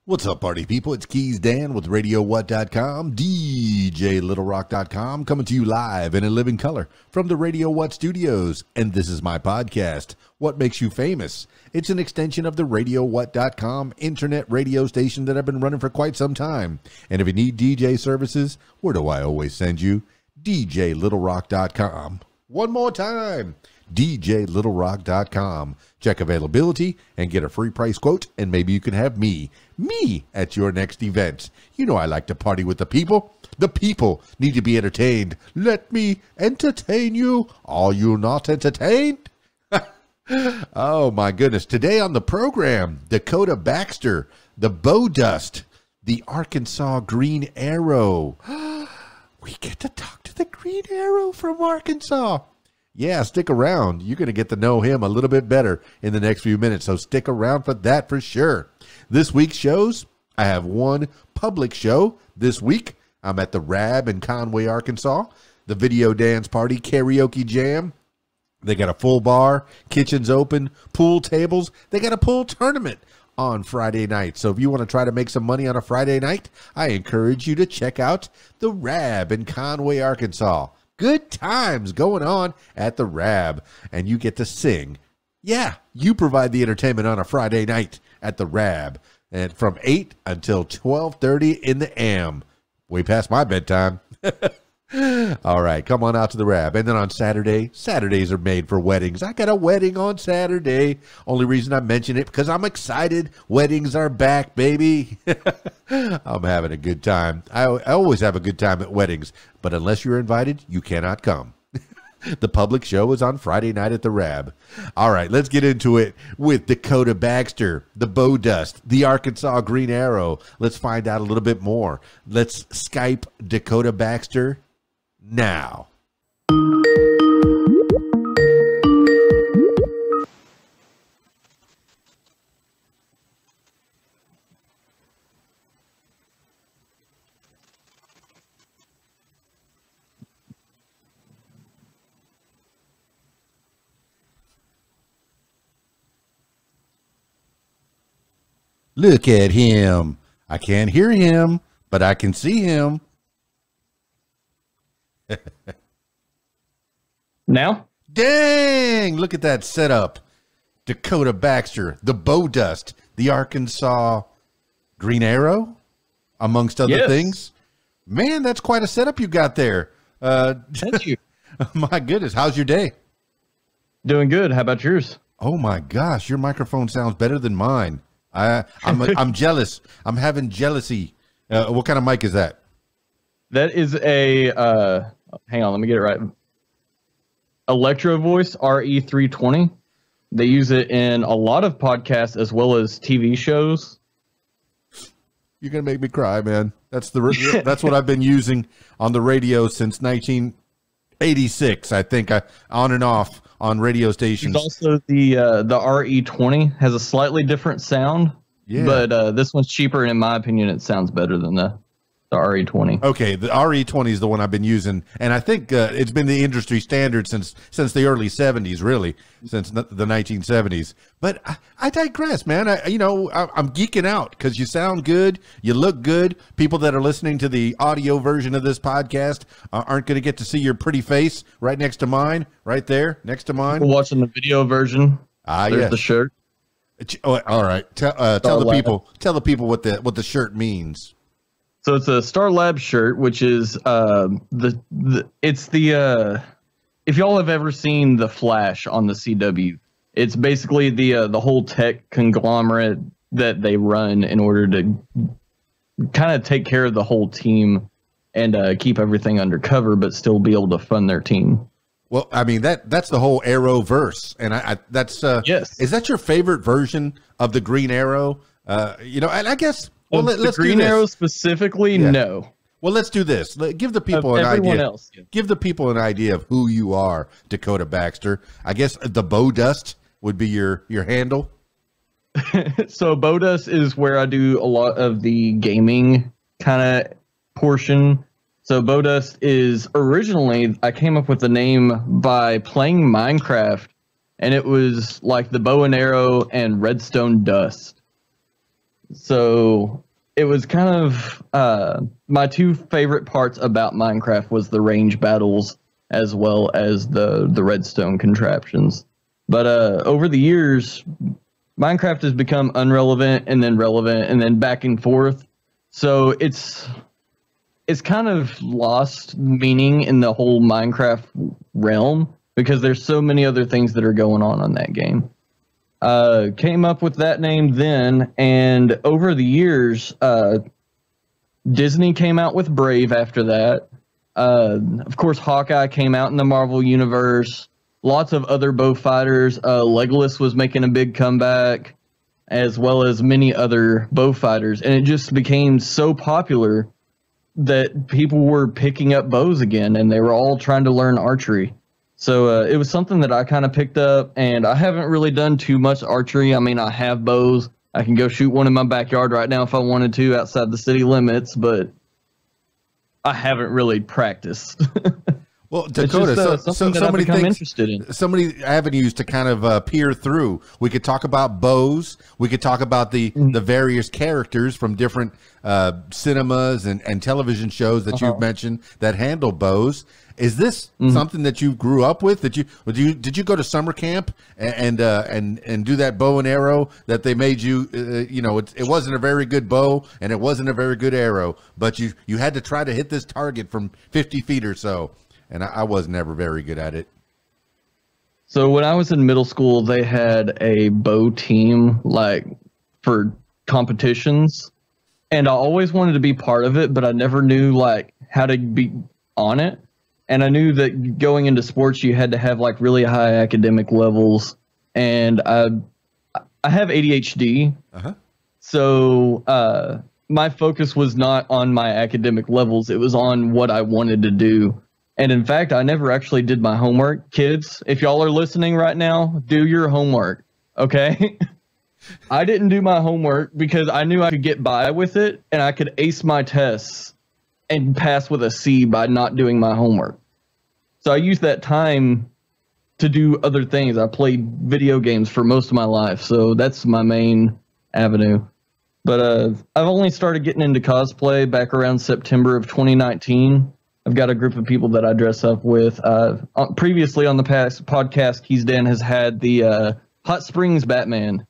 What's up, party people? It's KeysDAN with RadioWhat.com, DJLittleRock.com, coming to you live and in living color from the Radio What studios. And this is my podcast, What Makes You Famous? It's an extension of the RadioWhat.com internet radio station that I've been running for quite some time. And if you need DJ services, where do I always send you? DJLittleRock.com. One more time. DJLittleRock.com. Check availability and get a free price quote, and maybe you can have me at your next event. You know I like to party with the people. The people need to be entertained. Let me entertain you. Are you not entertained? Oh my goodness. Today on the program, Dakota Baxter, the BowDust, the Arkansas Green Arrow. We get to talk to the Green Arrow from Arkansas. Yeah, stick around. You're going to get to know him a little bit better in the next few minutes, so stick around for that for sure. This week's shows, I have one public show this week. I'm at the Rab in Conway, Arkansas, the Video Dance Party Karaoke Jam. They got a full bar, kitchens open, pool tables. They got a pool tournament on Friday night. So if you want to try to make some money on a Friday night, I encourage you to check out the Rab in Conway, Arkansas. Good times going on at the Rab, and you get to sing. Yeah, you provide the entertainment on a Friday night at the Rab, and from 8 until 12:30 in the AM. Way past my bedtime. All right, come on out to the Rab. And then on Saturdays are made for weddings. I got a wedding on Saturday. Only reason I mention it because I'm excited. Weddings are back, baby. I'm having a good time. I always have a good time at weddings, but unless you're invited, you cannot come. The public show is on Friday night at the Rab. All right, let's get into it with Dakota Baxter, the BowDust, the Arkansas Green Arrow. Let's find out a little bit more. Let's Skype Dakota Baxter now. Look at him. I can't hear him, but I can see him. Now? Dang! Look at that setup. Dakota Baxter, the BowDust, the Arkansas Green Arrow, amongst other things. Man, that's quite a setup you got there. Thank you. My goodness, how's your day? Doing good. How about yours? Oh my gosh, your microphone sounds better than mine. I'm jealous. I'm having jealousy. What kind of mic is that? That is a, hang on, let me get it right. Electro Voice RE320. They use it in a lot of podcasts as well as TV shows. You're going to make me cry, man. That's what I've been using on the radio since 1986, I think, on and off on radio stations. There's also the RE20 has a slightly different sound, but this one's cheaper, and in my opinion, it sounds better than the RE20. Okay, the RE20 is the one I've been using, and I think it's been the industry standard since the early 70s, really, since the 1970s. But I digress, man. I'm geeking out because you sound good, you look good. People that are listening to the audio version of this podcast aren't going to get to see your pretty face right next to mine, right there next to mine. We're watching the video version. There's the shirt. All right, tell the people what the shirt means. So it's a Star Lab shirt, which is if y'all have ever seen The Flash on the CW, it's basically the whole tech conglomerate that they run in order to kind of take care of the whole team and keep everything undercover, but still be able to fund their team. Well, I mean that's the whole Arrowverse, and that's yes. Is that your favorite version of the Green Arrow? And I guess. Well, let's Green Arrow specifically, no. Well, let's do this. Give the people an idea. Give the people an idea of who you are, Dakota Baxter. I guess the BowDust would be your handle. So BowDust is where I do a lot of the gaming kind of portion. So BowDust is originally, I came up with the name by playing Minecraft, and it was like the bow and arrow and redstone dust. So it was kind of my two favorite parts about Minecraft was the range battles as well as the redstone contraptions. But over the years, Minecraft has become irrelevant and then relevant and then back and forth. So it's kind of lost meaning in the whole Minecraft realm because there's so many other things that are going on that game. Came up with that name then, and over the years, Disney came out with Brave after that. Of course, Hawkeye came out in the Marvel Universe. Lots of other bow fighters. Legolas was making a big comeback, as well as many other bow fighters. And it just became so popular that people were picking up bows again, and they were all trying to learn archery. So it was something that I kind of picked up, and I haven't really done too much archery. I mean, I have bows. I can go shoot one in my backyard right now if I wanted to outside the city limits, but I haven't really practiced. Well, Dakota, so many things, interested in. So many avenues to kind of peer through. We could talk about bows. We could talk about the various characters from different cinemas and television shows that you've mentioned that handle bows. Is this something that you grew up with? Did you go to summer camp and do that bow and arrow that they made you? It wasn't a very good bow and it wasn't a very good arrow, but you had to try to hit this target from 50 feet or so. And I was never very good at it. So when I was in middle school, they had a bow team like for competitions, and I always wanted to be part of it, but I never knew like how to be on it. And I knew that going into sports, you had to have like really high academic levels, and I have ADHD, so my focus was not on my academic levels; it was on what I wanted to do. And in fact, I never actually did my homework. Kids, if y'all are listening right now, do your homework, okay? I didn't do my homework because I knew I could get by with it and I could ace my tests and pass with a C by not doing my homework. So I used that time to do other things. I played video games for most of my life, so that's my main avenue. But I've only started getting into cosplay back around September of 2019. I've got a group of people that I dress up with. Previously on the past podcast, KeysDAN has had the Hot Springs Batman.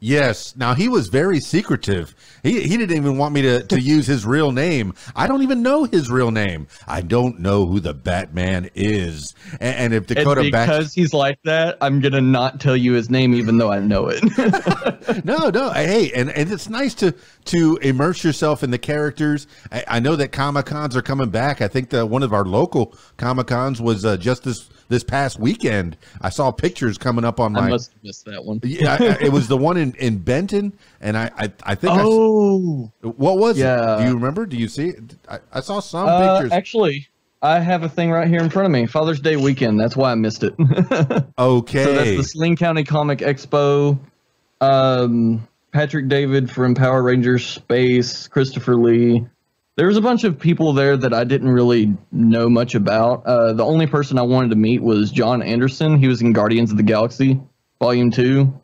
Yes. Now, he was very secretive. He didn't even want me to use his real name. I don't even know his real name. I don't know who the Batman is. And if Dakota because he's like that, I'm going to not tell you his name, even though I know it. No. Hey, and it's nice to immerse yourself in the characters. I know that Comic-Cons are coming back. I think that one of our local Comic-Cons was just this past weekend. I saw pictures coming up on my... I must have missed that one. Yeah, it was the one in Benton, and I think... Oh! What was yeah. it? Do you remember? Do you see it? I saw some pictures. Actually, I have a thing right here in front of me. Father's Day weekend. That's why I missed it. Okay. So that's the Saline County Comic Expo. Patrick David from Power Rangers Space, Christopher Lee. There was a bunch of people there that I didn't really know much about. The only person I wanted to meet was John Anderson. He was in Guardians of the Galaxy, Volume 2.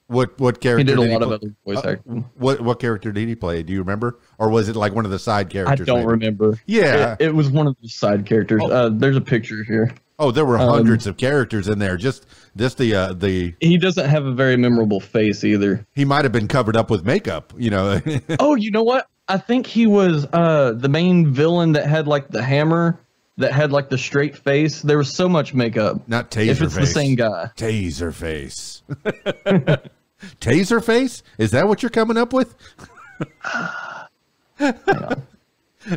What character? He did a lot of other voice acting. What character did he play? Do you remember? Or was it like one of the side characters? I don't remember. Yeah. It was one of the side characters. There's a picture here. Oh, there were hundreds of characters in there. Just the. He doesn't have a very memorable face either. He might have been covered up with makeup, Oh, you know what? I think he was the main villain that had like the hammer, that had like the straight face. There was so much makeup. Not Taserface. If it's the same guy. Taserface. Taserface? Is that what you're coming up with?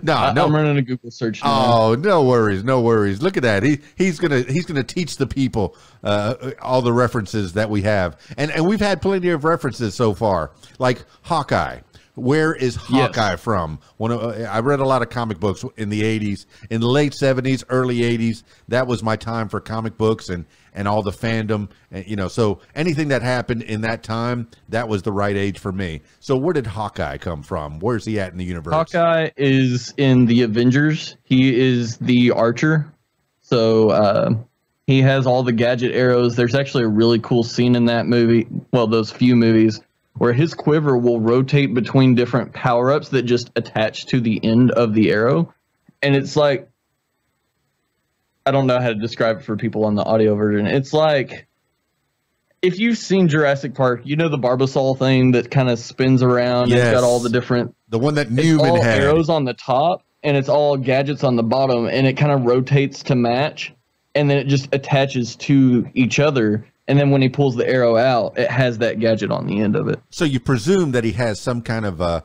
No, I'm running a Google search now. Oh, no worries. Look at that. He's gonna teach the people all the references that we have, and we've had plenty of references so far, like Hawkeye. Where is Hawkeye from? I read a lot of comic books in the 80s, in the late 70s, early 80s. That was my time for comic books and all the fandom. And, so anything that happened in that time, that was the right age for me. So where did Hawkeye come from? Where's he at in the universe? Hawkeye is in the Avengers. He is the archer. So he has all the gadget arrows. There's actually a really cool scene in that movie. Well, those few movies where his quiver will rotate between different power-ups that just attach to the end of the arrow. And it's like, I don't know how to describe it for people on the audio version. It's like, if you've seen Jurassic Park, you know the Barbasol thing that kind of spins around. Yes. It's got all the different... The one that it's Newman all had. arrows on the top, and it's all gadgets on the bottom, and it kind of rotates to match, and then it just attaches to each other. And then when he pulls the arrow out, it has that gadget on the end of it. So you presume that he has some kind of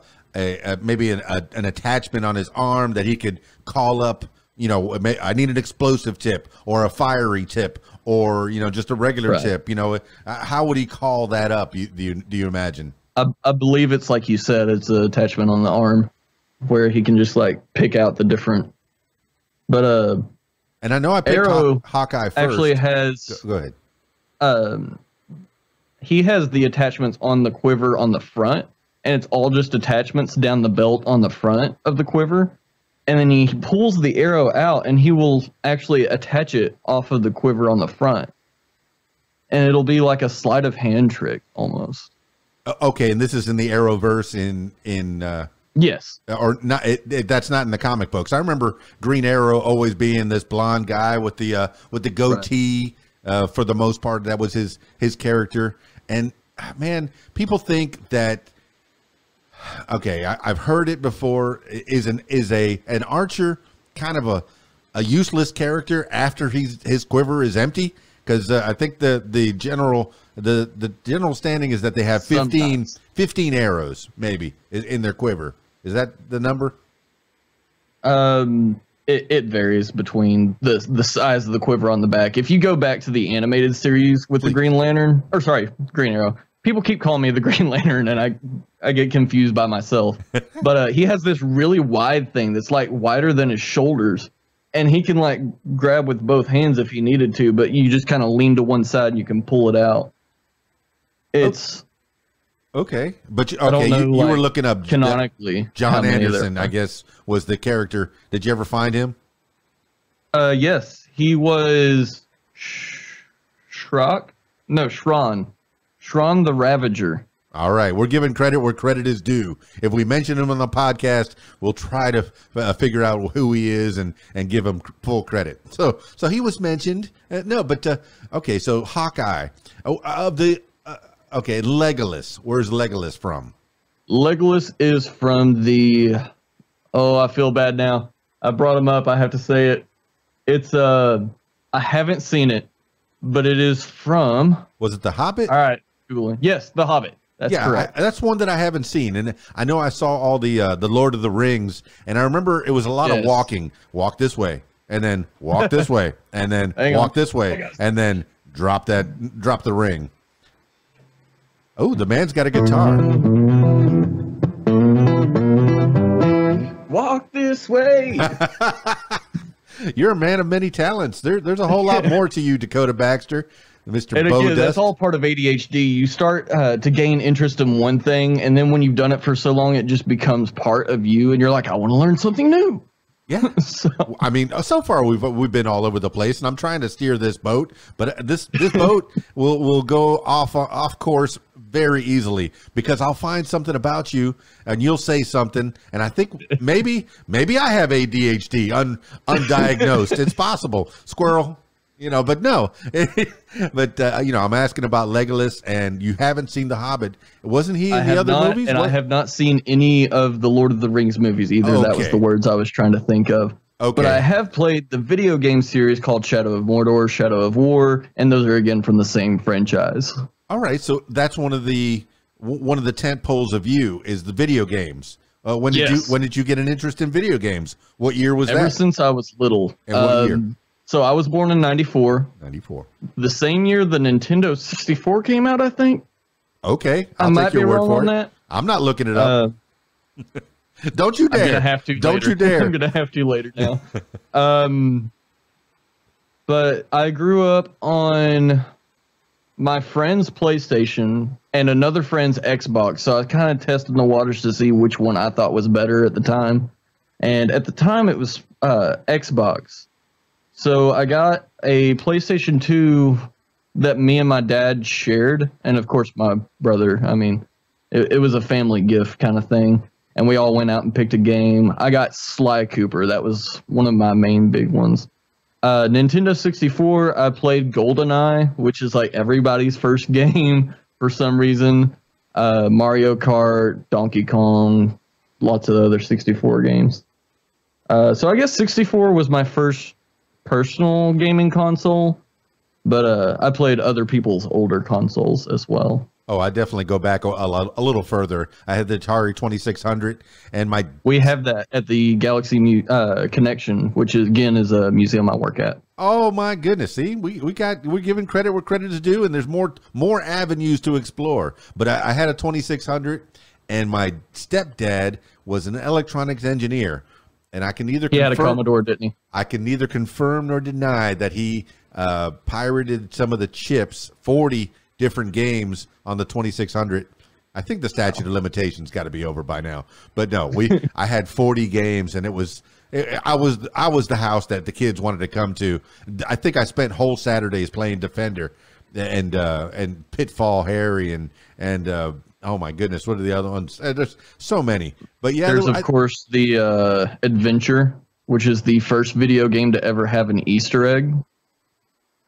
maybe an attachment on his arm that he could call up. You know, I need an explosive tip or a fiery tip or, you know, just a regular tip. You know, how would he call that up? Do you imagine? I believe it's like you said, it's an attachment on the arm where he can just like pick out the different. But and I know I picked Arrow Hawkeye first. Actually has. Go ahead. He has the attachments on the quiver on the front, and it's all just attachments down the belt on the front of the quiver. And then he pulls the arrow out, and he will actually attach it off of the quiver on the front. And it'll be like a sleight of hand trick almost. Okay, and this is in the Arrowverse yes, or not. That's not in the comic books. I remember Green Arrow always being this blonde guy with the goatee. For the most part, that was his character. And man, people think that. Okay, I've heard it before. Is an archer kind of a useless character after his quiver is empty? Because I think the general standing is that they have 15 arrows maybe in their quiver. Is that the number? It varies between the size of the quiver on the back. If you go back to the animated series with the Green Lantern, or sorry, Green Arrow. People keep calling me the Green Lantern, and I get confused by myself. But he has this really wide thing that's like wider than his shoulders, and he can like grab with both hands if he needed to. But you just kind of lean to one side, and you can pull it out. It's okay, but you know, were looking up canonically. John Anderson, I guess, was the character. Did you ever find him? Yes, he was Shron the Ravager. All right, we're giving credit where credit is due. If we mention him on the podcast, we'll try to figure out who he is and give him full credit. So he was mentioned. Okay. So Hawkeye. Okay, Legolas. Where's Legolas from? Legolas is from the. Oh, I feel bad now. I brought him up. I have to say it. It's I haven't seen it, but it is from. Was it The Hobbit? All right. Googling. Yes, The Hobbit. That's correct. That's one that I haven't seen, and I know I saw all the Lord of the Rings, and I remember it was a lot of walking. Walk this way, and then walk this way, and then walk this way, and then drop the ring. Oh, the man's got a guitar. Walk this way. You're a man of many talents. There's a whole lot more to you, Dakota Baxter. Mr. And again, BowDust. that's all part of ADHD. You start to gain interest in one thing, and then when you've done it for so long, it just becomes part of you, and you're like, I want to learn something new. Yeah. I mean, so far we've been all over the place, and I'm trying to steer this boat, but this boat will go off course very easily because I'll find something about you, and you'll say something, and I think maybe I have ADHD undiagnosed. It's possible, squirrel. But no. But I'm asking about Legolas, and you haven't seen The Hobbit. Wasn't he in the other movies? And I have not seen any of the Lord of the Rings movies either. Okay. That was the words I was trying to think of. Okay. But I have played the video game series called Shadow of Mordor, Shadow of War, and those are again from the same franchise. All right, so that's one of the tent poles of you is the video games. When did you get an interest in video games? What year was that? Ever since I was little. And what year? So I was born in 94. 94. The same year the Nintendo 64 came out, I think. Okay. I'll take your word for it. That. I'm not looking it up. Don't you dare. I'm gonna have to Don't you dare. I'm going to have to later now. But I grew up on my friend's PlayStation and another friend's Xbox. So I was kind of testing the waters to see which one I thought was better at the time. And at the time it was Xbox. So I got a PlayStation 2 that me and my dad shared. And of course my brother, It was a family gift kind of thing. And we all went out and picked a game. I got Sly Cooper. That was one of my main big ones. Nintendo 64, I played GoldenEye, which is like everybody's first game for some reason. Mario Kart, Donkey Kong, lots of other 64 games. So I guess 64 was my first personal gaming console, but I played other people's older consoles as well. Oh, I definitely go back a little further. I had the Atari 2600, and we have that at the Galaxy Connection, which is, again, is a museum I work at. Oh my goodness! See, we're giving credit where credit is due, and there's more avenues to explore. But I had a 2600, and my stepdad was an electronics engineer, and I can neither he had a Commodore, didn't he? I can neither confirm nor deny that he pirated some of the chips, 40 different games on the 2600. I think the statute of limitations got to be over by now, but no, I had 40 games, and I was the house that the kids wanted to come to. I think I spent whole Saturdays playing Defender and Pitfall Harry and oh my goodness, what are the other ones? There's so many, but yeah, there's of course the Adventure, which is the first video game to ever have an Easter egg.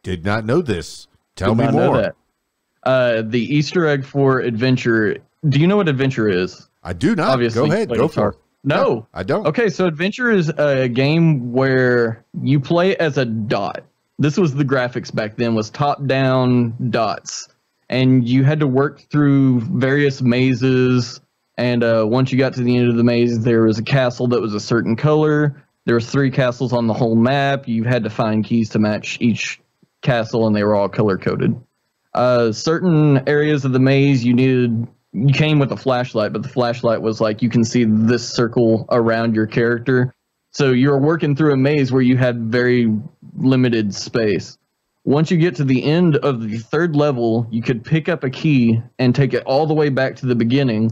Did not know this. Tell me more. The Easter egg for Adventure. Do you know what Adventure is? I do not. Obviously, go ahead. Go for it. No, I don't. Okay, so Adventure is a game where you play as a dot. This was the graphics back then, was top-down dots. And you had to work through various mazes. And once you got to the end of the maze, there was a castle that was a certain color. There was 3 castles on the whole map. You had to find keys to match each castle, and they were all color-coded. Certain areas of the maze you came with a flashlight, but the flashlight was like, you can see this circle around your character. So you're working through a maze where you had very limited space. Once you get to the end of the 3rd level, you could pick up a key and take it all the way back to the beginning.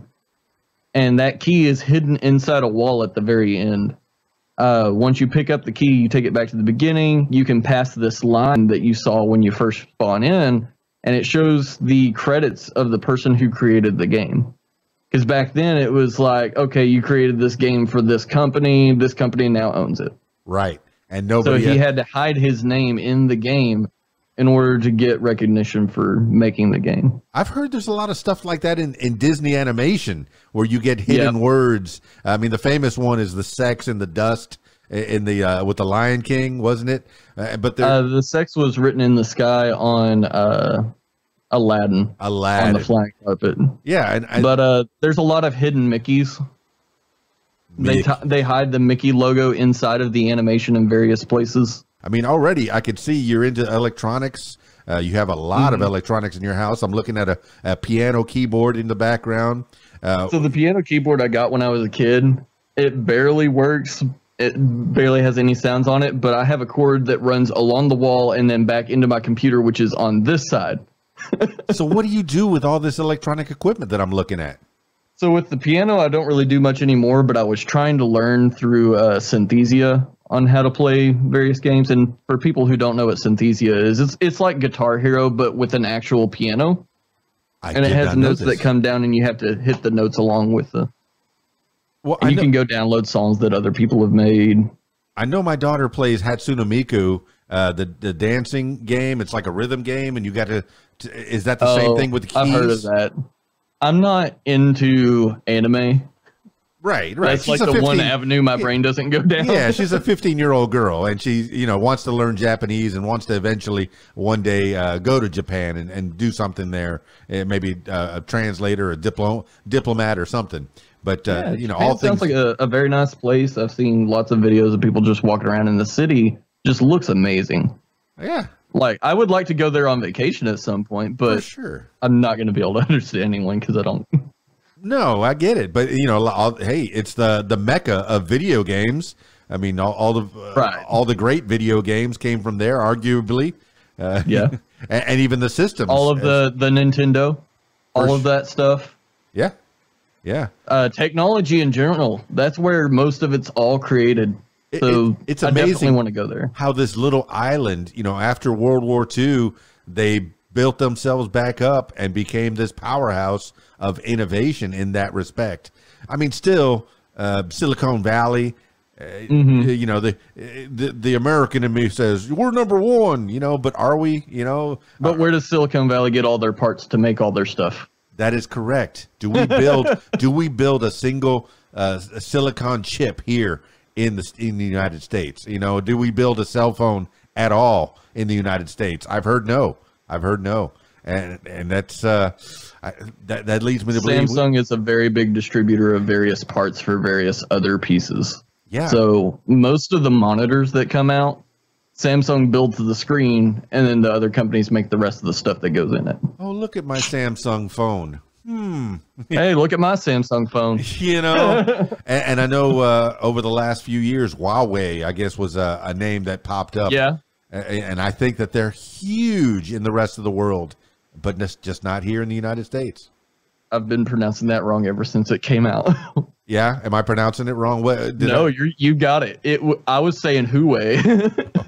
And that key is hidden inside a wall at the very end. Once you pick up the key, you take it back to the beginning. You can pass this line that you saw when you first spawn in, and it shows the credits of the person who created the game. Because back then it was like, okay, you created this game for this company now owns it. Right. And nobody. So he had to hide his name in the game in order to get recognition for making the game. I've heard there's a lot of stuff like that in Disney animation where you get hidden words. I mean, the famous one is the sex and the dust in the with the Lion King, wasn't it? But the sex was written in the sky on Aladdin on the flying carpet. Yeah, but there's a lot of hidden Mickeys. They hide the Mickey logo inside of the animation in various places. I mean, already I could see you're into electronics. You have a lot of electronics in your house. I'm looking at a piano keyboard in the background. So the piano keyboard I got when I was a kid, it barely works. It barely has any sounds on it, but I have a cord that runs along the wall and then back into my computer, which is on this side. So what do you do with all this electronic equipment that I'm looking at? So with the piano, I don't really do much anymore, but I was trying to learn through Synthesia on how to play various games. And for people who don't know what Synthesia is, it's like Guitar Hero, but with an actual piano. And it has notes that come down, and you have to hit the notes along with the... Well, and you can go download songs that other people have made. I know my daughter plays Hatsune Miku, the dancing game. It's like a rhythm game, and you got to is that the same thing with the keys? I've heard of that. I'm not into anime. Right. That's she's like the one avenue my brain doesn't go down. Yeah, she's a 15-year-old girl, and she, wants to learn Japanese and wants to eventually one day go to Japan and do something there, maybe a translator, a diplomat, or something. But all sounds like a very nice place. I've seen lots of videos of people just walking around in the city. Just looks amazing. Yeah. Like, I would like to go there on vacation at some point, but for sure. I'm not going to be able to understand anyone because I don't. No, I get it, but hey, it's the mecca of video games. I mean, all the great video games came from there, arguably. Yeah, and even the systems, all of the Nintendo, all of that stuff. Yeah, yeah. Technology in general. That's where most of it's all created. So it's amazing. I definitely want to go there. How this little island, after World War II, they built themselves back up and became this powerhouse of innovation in that respect. I mean, still, Silicon Valley, you know, the American in me says we're number one, you know, but are we, you know? But where does Silicon Valley get all their parts to make all their stuff? That is correct. Do we build a single silicon chip here in the United States? You know, do we build a cell phone at all in the United States? I've heard no. And that's that leads me to believe Samsung is a very big distributor of various parts for various other pieces. Yeah. So most of the monitors that come out, Samsung builds the screen, and then the other companies make the rest of the stuff that goes in it. Oh, look at my Samsung phone. Hey, look at my Samsung phone. You know, and I know over the last few years, Huawei, I guess, was a name that popped up. Yeah. And I think that they're huge in the rest of the world, but just not here in the United States. I've been pronouncing that wrong ever since it came out. Yeah, am I pronouncing it wrong? You got it. I was saying Huawei.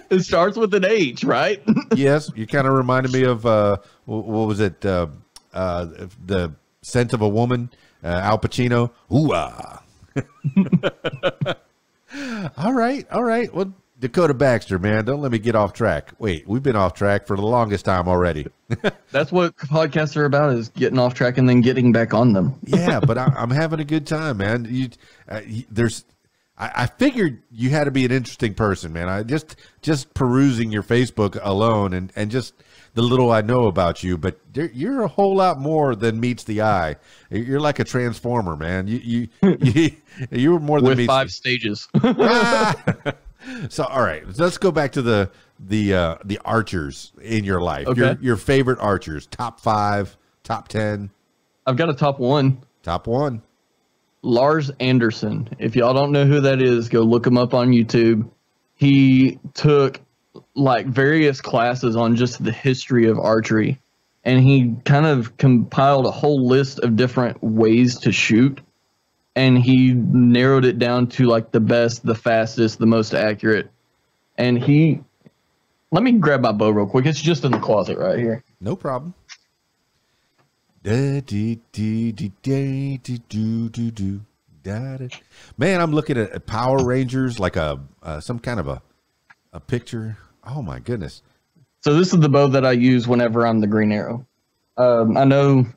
It starts with an H, right? Yes, you kind of reminded me of what was it? The Scent of a Woman, Al Pacino. Ooh-ah. All right. Well, Dakota Baxter, man, don't let me get off track. Wait, we've been off track for the longest time already. That's what podcasts are about, is getting off track and then getting back on them. Yeah, but I'm having a good time, man. I figured you had to be an interesting person, man. I just perusing your Facebook alone and just the little I know about you, but you're a whole lot more than meets the eye. You're like a transformer, man. You're more than with 5 stages. So, all right, let's go back to the archers in your life. Okay. Your favorite archers, top 5, top 10. I've got a top 1. Top 1. Lars Anderson. If y'all don't know who that is, go look him up on YouTube. He took like various classes on just the history of archery, and he kind of compiled a whole list of different ways to shoot. And he narrowed it down to like the best, the fastest, the most accurate. And let me grab my bow real quick. It's just in the closet right here. No problem. Man, I'm looking at Power Rangers, like some kind of a picture. Oh my goodness. So this is the bow that I use whenever I'm the Green Arrow. I know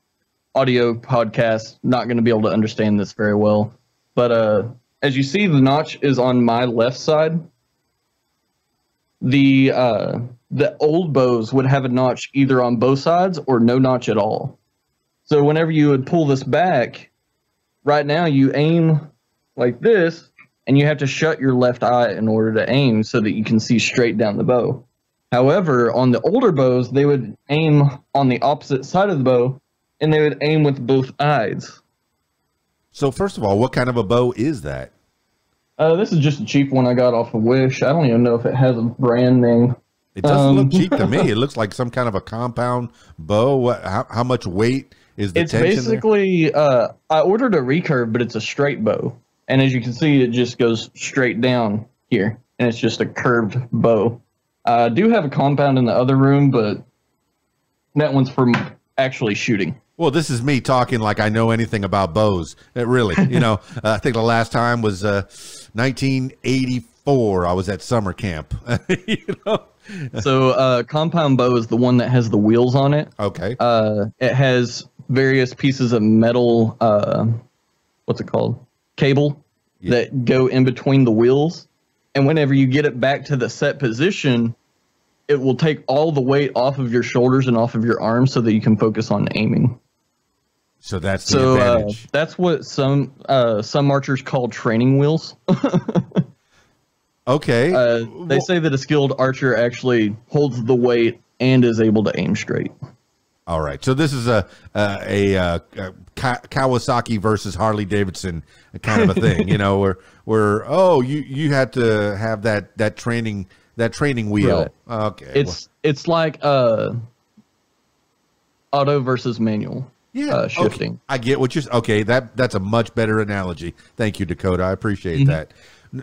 audio podcast not going to be able to understand this very well, but as you see, the notch is on my left side. The old bows would have a notch either on both sides or no notch at all. So whenever you would pull this back, right now you aim like this, and you have to shut your left eye in order to aim so that you can see straight down the bow. However, on the older bows, they would aim on the opposite side of the bow, and they would aim with both eyes. So first of all, what kind of a bow is that? This is just a cheap one I got off of Wish. I don't even know if it has a brand name. It doesn't look cheap to me. It looks like some kind of a compound bow. How much weight is the tension there? It's basically, I ordered a recurve, but it's a straight bow. And as you can see, it just goes straight down here. And it's just a curved bow. I do have a compound in the other room, but that one's for actually shooting. Well, this is me talking like I know anything about bows. Really, I think the last time was 1984. I was at summer camp. So compound bow is the one that has the wheels on it. Okay. It has various pieces of metal, what's it called? Cable that go in between the wheels. And whenever you get it back to the set position, it will take all the weight off of your shoulders and off of your arms so that you can focus on aiming. So that's the advantage. That's what some archers call training wheels. Okay. They say that a skilled archer actually holds the weight and is able to aim straight. All right. So this is a Kawasaki versus Harley Davidson kind of a thing, where you had to have that training wheel. Right. Okay. It's like auto versus manual. Yeah, shifting. Okay. I get what you're. Okay, that's a much better analogy. Thank you, Dakota. I appreciate that.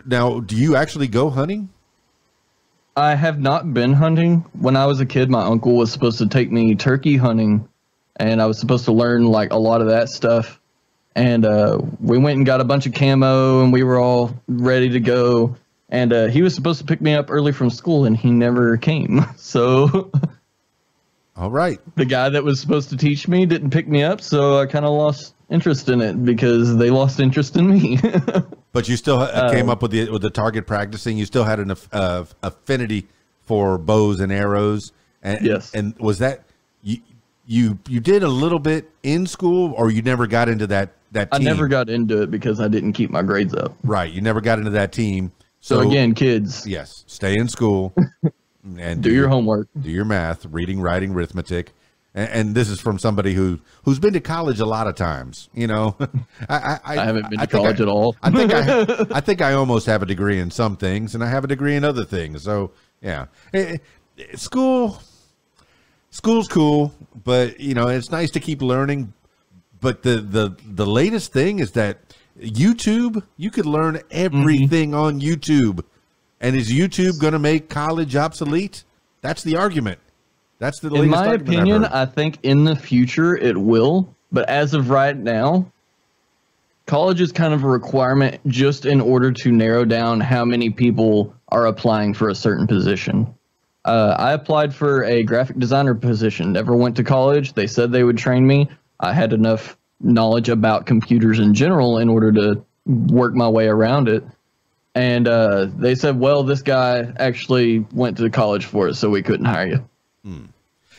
Now, do you actually go hunting? I have not been hunting. When I was a kid, my uncle was supposed to take me turkey hunting, and I was supposed to learn like a lot of that stuff. And we went and got a bunch of camo, and we were all ready to go. And he was supposed to pick me up early from school, and he never came. So, all right, the guy that was supposed to teach me didn't pick me up, so I kind of lost interest in it because they lost interest in me. But you still came up with the target practicing. You still had an affinity for bows and arrows. And, yes. And was that you did a little bit in school, or you never got into that team? I never got into it because I didn't keep my grades up. Right. You never got into that team. So again, kids. Yes. Stay in school and do your homework. Do your math, reading, writing, arithmetic. And this is from somebody who's been to college a lot of times. You know, I haven't been to college at all. I think I almost have a degree in some things, and I have a degree in other things. So yeah, school's cool, but you know, it's nice to keep learning. But the latest thing is that YouTube, you could learn everything on YouTube. And is YouTube going to make college obsolete? That's the argument. That's the latest in my argument opinion. I think in the future it will, but as of right now, college is kind of a requirement just in order to narrow down how many people are applying for a certain position. I applied for a graphic designer position, never went to college. They said they would train me. I had enough knowledge about computers in general in order to work my way around it. And they said, well, this guy actually went to college for it, so we couldn't hire you.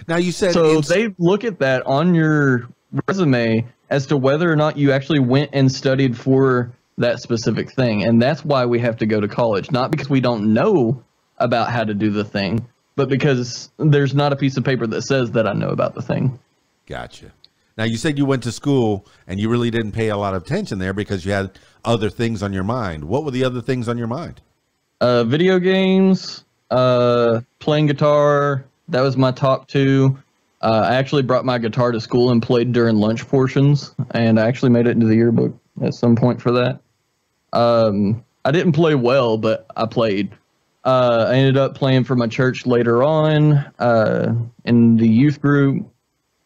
Now you said so they look at that on your resume as to whether or not you actually went and studied for that specific thing. And that's why we have to go to college, not because we don't know about how to do the thing, but because there's not a piece of paper that says that I know about the thing. Gotcha. Now you said you went to school and you really didn't pay a lot of attention there because you had other things on your mind. What were the other things on your mind? Video games, playing guitar. That was my top two. I actually brought my guitar to school and played during lunch portions, and I actually made it into the yearbook at some point for that. I didn't play well, but I played. I ended up playing for my church later on in the youth group.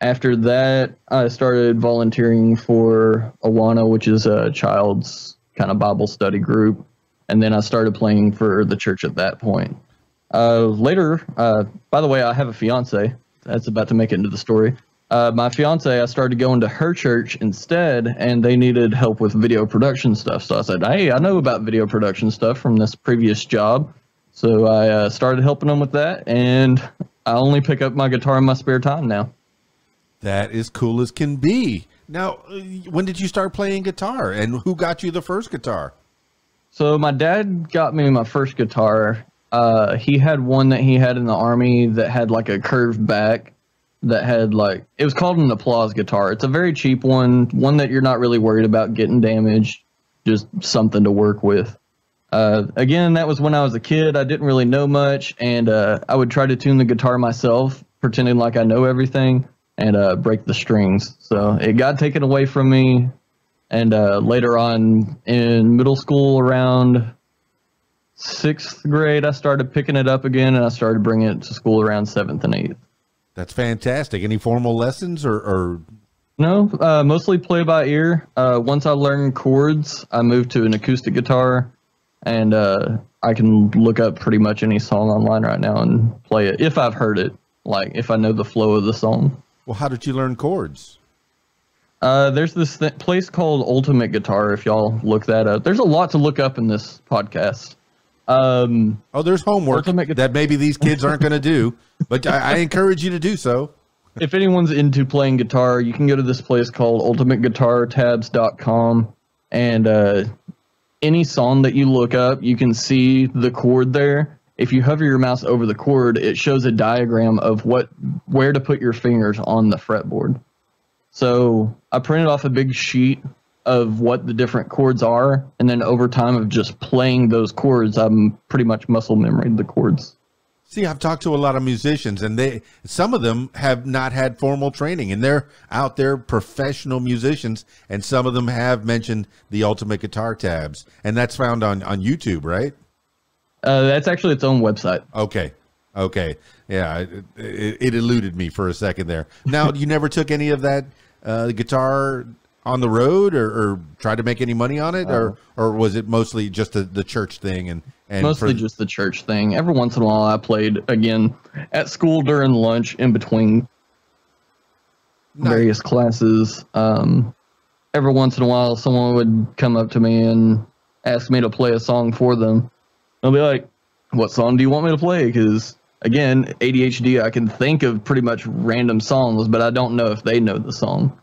After that, I started volunteering for Awana, which is a child's kind of Bible study group. And then I started playing for the church at that point. Later, by the way, I have a fiance. That's about to make it into the story. My fiance, I started going to her church instead, and they needed help with video production stuff. So I said, hey, I know about video production stuff from this previous job. So I started helping them with that, and I only pick up my guitar in my spare time now. That is cool as can be. Now, when did you start playing guitar, and who got you the first guitar? So my dad got me my first guitar. He had one that he had in the Army that had like a curved back that had like, it was called an applause guitar. It's a very cheap one that you're not really worried about getting damaged, just something to work with. Again, that was when I was a kid. I didn't really know much, and I would try to tune the guitar myself, pretending like I know everything, and break the strings. So it got taken away from me, and later on in middle school, around 6th grade, I started picking it up again, and I started bringing it to school around 7th and 8th. That's fantastic. Any formal lessons or? No, mostly play by ear. Once I learned chords, I moved to an acoustic guitar, and I can look up pretty much any song online right now and play it if I've heard it, like if I know the flow of the song. Well, how did you learn chords? There's this place called Ultimate Guitar, if y'all look that up. There's a lot to look up in this podcast. There's homework that maybe these kids aren't going to do, but I encourage you to do so. If anyone's into playing guitar, you can go to this place called ultimateguitartabs.com, and any song that you look up, you can see the chord there. If you hover your mouse over the chord, it shows a diagram of where to put your fingers on the fretboard. So I printed off a big sheet of what the different chords are, and then over time of just playing those chords, I'm pretty much muscle memoried the chords. See, I've talked to a lot of musicians, and some of them have not had formal training, and they're out there professional musicians, and some of them have mentioned the Ultimate Guitar Tabs, and that's found on YouTube, right? That's actually its own website. Okay. Yeah, it eluded me for a second there. Now, you never took any of that guitar on the road or tried to make any money on it, or was it mostly just the church thing? And mostly just the church thing. Every once in a while, I played again at school during lunch in between various classes. Every once in a while, someone would come up to me and ask me to play a song for them. I'll be like, what song do you want me to play? Because, again, ADHD, I can think of pretty much random songs, but I don't know if they know the song.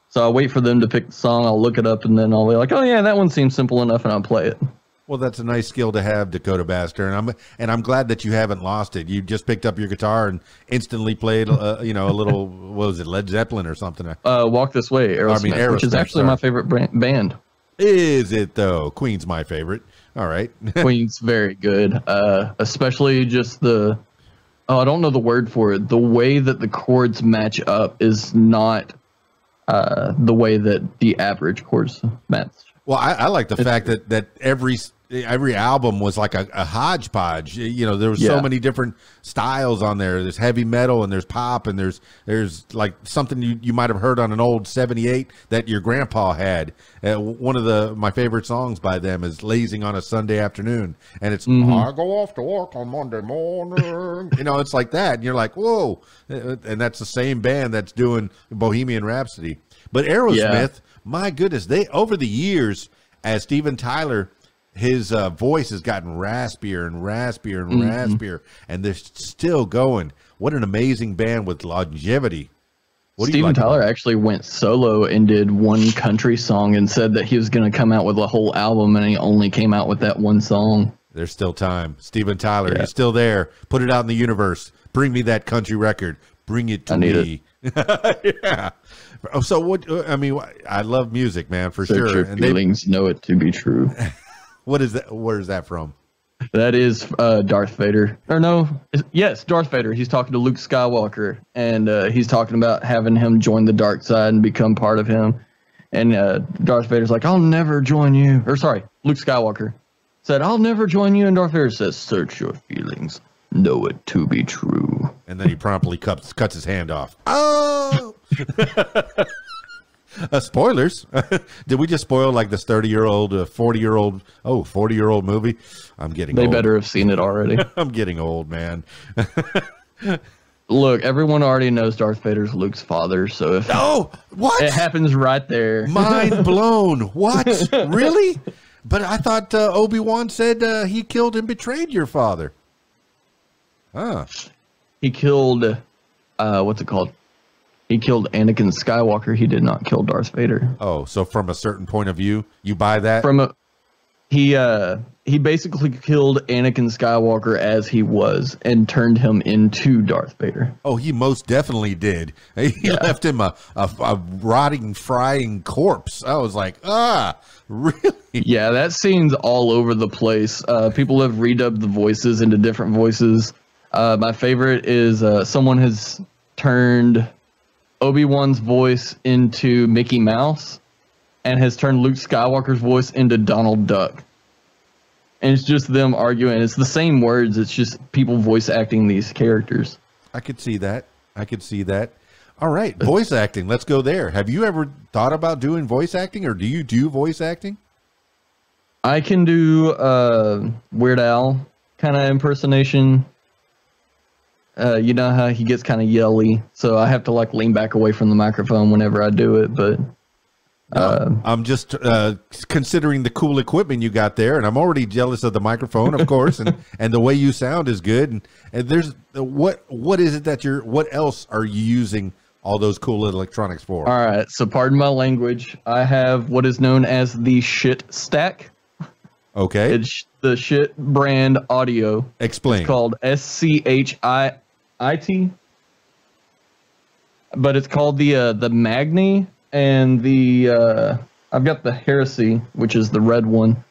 So I'll wait for them to pick the song, I'll look it up, and then I'll be like, oh, yeah, that one seems simple enough, and I'll play it. Well, that's a nice skill to have, Dakota Baxter, and I'm glad that you haven't lost it. You just picked up your guitar and instantly played, a little, what was it, Led Zeppelin or something? Walk This Way, Aerosmith, which is actually my favorite band. Is it, though? Queen's my favorite. All right. Queen's very good, especially just I don't know the word for it. The way that the chords match up is not the way that the average chords match. Well, I like the fact that every album was like a hodgepodge. There was so many different styles on there. There's heavy metal and there's pop and there's like something you might have heard on an old 78 that your grandpa had. One of my favorite songs by them is "Lazing on a Sunday Afternoon," and it's I go off to work on Monday morning. It's like that, and you're like, whoa! And that's the same band that's doing Bohemian Rhapsody. But Aerosmith, my goodness, they over the years, as Steven Tyler, his voice has gotten raspier and raspier and raspier, and they're still going. What an amazing band with longevity. Steven Tyler actually went solo and did one country song and said that he was going to come out with a whole album, and he only came out with that one song. There's still time. Steven Tyler, you're still there. Put it out in the universe. Bring me that country record. Bring it to me. Yeah. So what? I mean, I love music, man, for sure. Your feelings know it to be true. What is that? Where is that from? That is Darth Vader. Or no, yes, Darth Vader. He's talking to Luke Skywalker, and he's talking about having him join the dark side and become part of him. And Darth Vader's like, I'll never join you. Or sorry, Luke Skywalker said, I'll never join you. And Darth Vader says, search your feelings. Know it to be true. And then he promptly cuts his hand off. Oh! Spoilers. Did we just spoil like this 30-year-old, 40-year-old movie? I'm getting old. They better have seen it already. I'm getting old, man. Look, everyone already knows Darth Vader's Luke's father, so if what? It happens right there. Mind blown. What? Really? But I thought Obi-Wan said he killed and betrayed your father. Huh. He killed, what's it called? He killed Anakin Skywalker. He did not kill Darth Vader. Oh, so from a certain point of view, you buy that? He basically killed Anakin Skywalker as he was and turned him into Darth Vader. Oh, he most definitely did. He left him a rotting, frying corpse. I was like, really? Yeah, that scene's all over the place. People have redubbed the voices into different voices. My favorite is someone has turned Obi-Wan's voice into Mickey Mouse and has turned Luke Skywalker's voice into Donald Duck. And it's just them arguing. It's the same words. It's just people voice acting these characters. I could see that. All right, voice acting. Let's go there. Have you ever thought about doing voice acting, or do you do voice acting? I can do Weird Al kind of impersonation. You know how he gets kind of yelly, so I have to like lean back away from the microphone whenever I do it. But I'm just considering the cool equipment you got there, and I'm already jealous of the microphone, of course, and the way you sound is good. And there's what is it that what else are you using all those cool electronics for? All right, so pardon my language. I have what is known as the shit stack. Okay, it's the shit brand audio. Explain. It's called SCHIT, but it's called the Magni and the I've got the Heresy, which is the red one,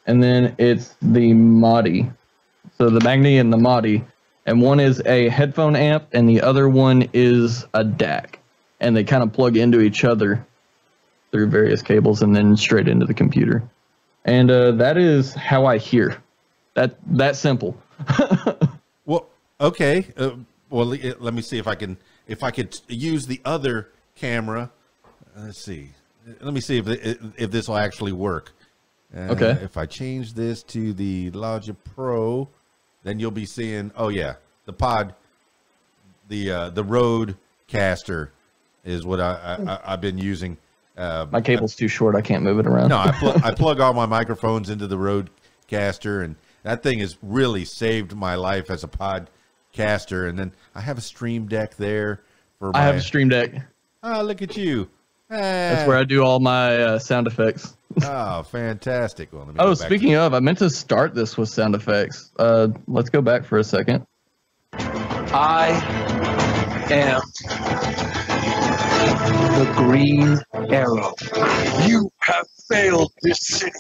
and then it's the Mahdi. So the Magni and the Mahdi, and one is a headphone amp, and the other one is a DAC, and they kind of plug into each other through various cables, and then straight into the computer. And that is how I hear. That simple. Well, okay. Let me see if I could use the other camera. Let's see. Let me see if this will actually work. Okay. If I change this to the Logic Pro, then you'll be seeing. Oh yeah, the Rodecaster is what I've been using. My cable's too short. I can't move it around. No, I plug all my microphones into the Rodecaster, and that thing has really saved my life as a podcaster. And then I have a Stream Deck there. I have a Stream Deck. Oh, look at you. That's where I do all my sound effects. Oh, fantastic. Well, speaking of, I meant to start this with sound effects. Let's go back for a second. I am the Green Arrow. You have failed this city.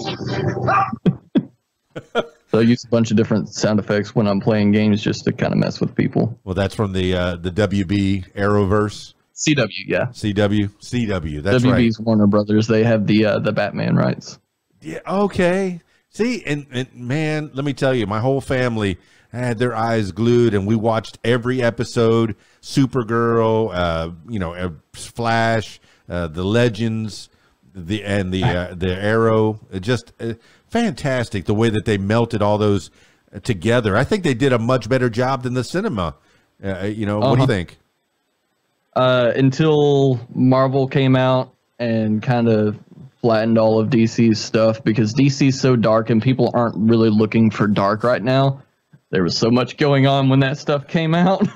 So I use a bunch of different sound effects when I'm playing games just to kind of mess with people. Well, that's from the WB Arrowverse. CW, yeah. CW. That's right. WB's Warner Brothers. They have the Batman rights. Yeah. Okay. See, and man, let me tell you, my whole family had their eyes glued, and we watched every episode. Supergirl, Flash, the Legends, the Arrow. Just fantastic the way that they melted all those together. I think they did a much better job than the cinema. What do you think? Until Marvel came out and kind of flattened all of DC's stuff, because DC's so dark and people aren't really looking for dark right now. There was so much going on when that stuff came out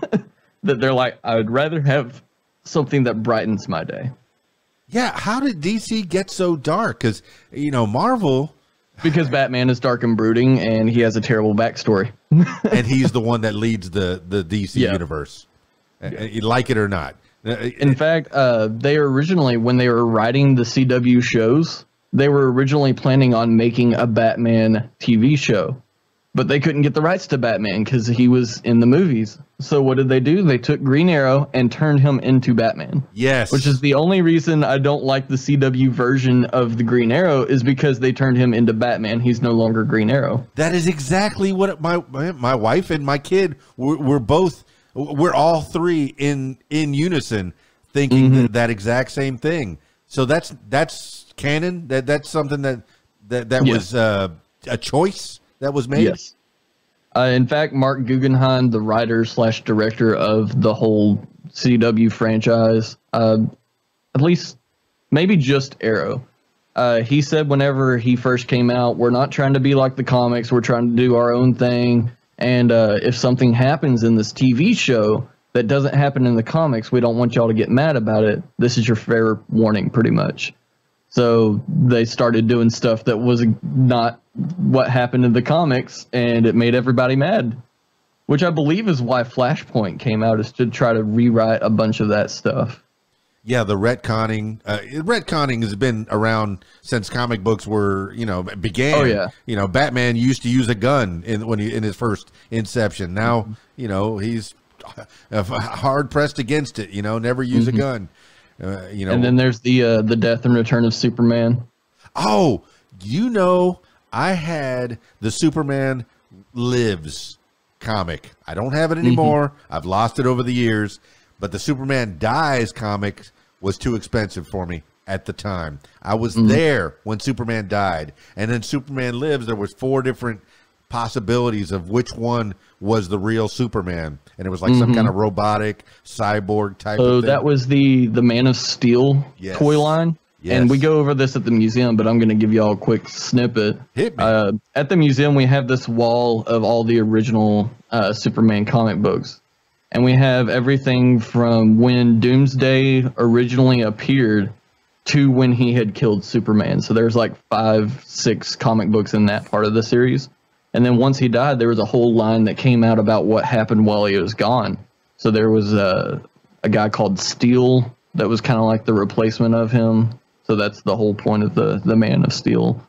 that they're like, I would rather have something that brightens my day. Yeah, how did DC get so dark? Because, Marvel... Because Batman is dark and brooding, and he has a terrible backstory. And he's the one that leads the DC universe. You like it or not. In fact, they originally, when they were writing the CW shows, they were originally planning on making a Batman TV show. But they couldn't get the rights to Batman because he was in the movies. So what did they do? They took Green Arrow and turned him into Batman. Yes. Which is the only reason I don't like the CW version of the Green Arrow, is because they turned him into Batman. He's no longer Green Arrow. That is exactly what my wife and my kid we're all three in unison thinking that exact same thing. So that's canon. That's something that was a choice that was made. Yes. In fact, Mark Guggenheim, the writer/director of the whole CW franchise, at least maybe just Arrow, he said whenever he first came out, we're not trying to be like the comics. We're trying to do our own thing. And if something happens in this TV show that doesn't happen in the comics, we don't want y'all to get mad about it. This is your fair warning, pretty much. So they started doing stuff that was not what happened in the comics, and it made everybody mad, which I believe is why Flashpoint came out, is to try to rewrite a bunch of that stuff. Yeah, the retconning. Retconning has been around since comic books were, began. Oh yeah. Batman used to use a gun in his first inception. Now, he's hard pressed against it. Never use a gun. And then there's the death and return of Superman. Oh, I had the Superman Lives comic. I don't have it anymore. I've lost it over the years. But the Superman Dies comic was too expensive for me at the time. I was there when Superman died. And then Superman Lives, there was 4 different possibilities of which one was the real Superman. And it was like some kind of robotic cyborg type of thing. So that was the Man of Steel toy line. Yes. And we go over this at the museum, but I'm going to give you all a quick snippet. Hit me. At the museum, we have this wall of all the original Superman comic books. And we have everything from when Doomsday originally appeared to when he had killed Superman. So there's like 5, 6 comic books in that part of the series. And then once he died, there was a whole line that came out about what happened while he was gone. So there was a guy called Steel that was kind of like the replacement of him. So that's the whole point of the Man of Steel.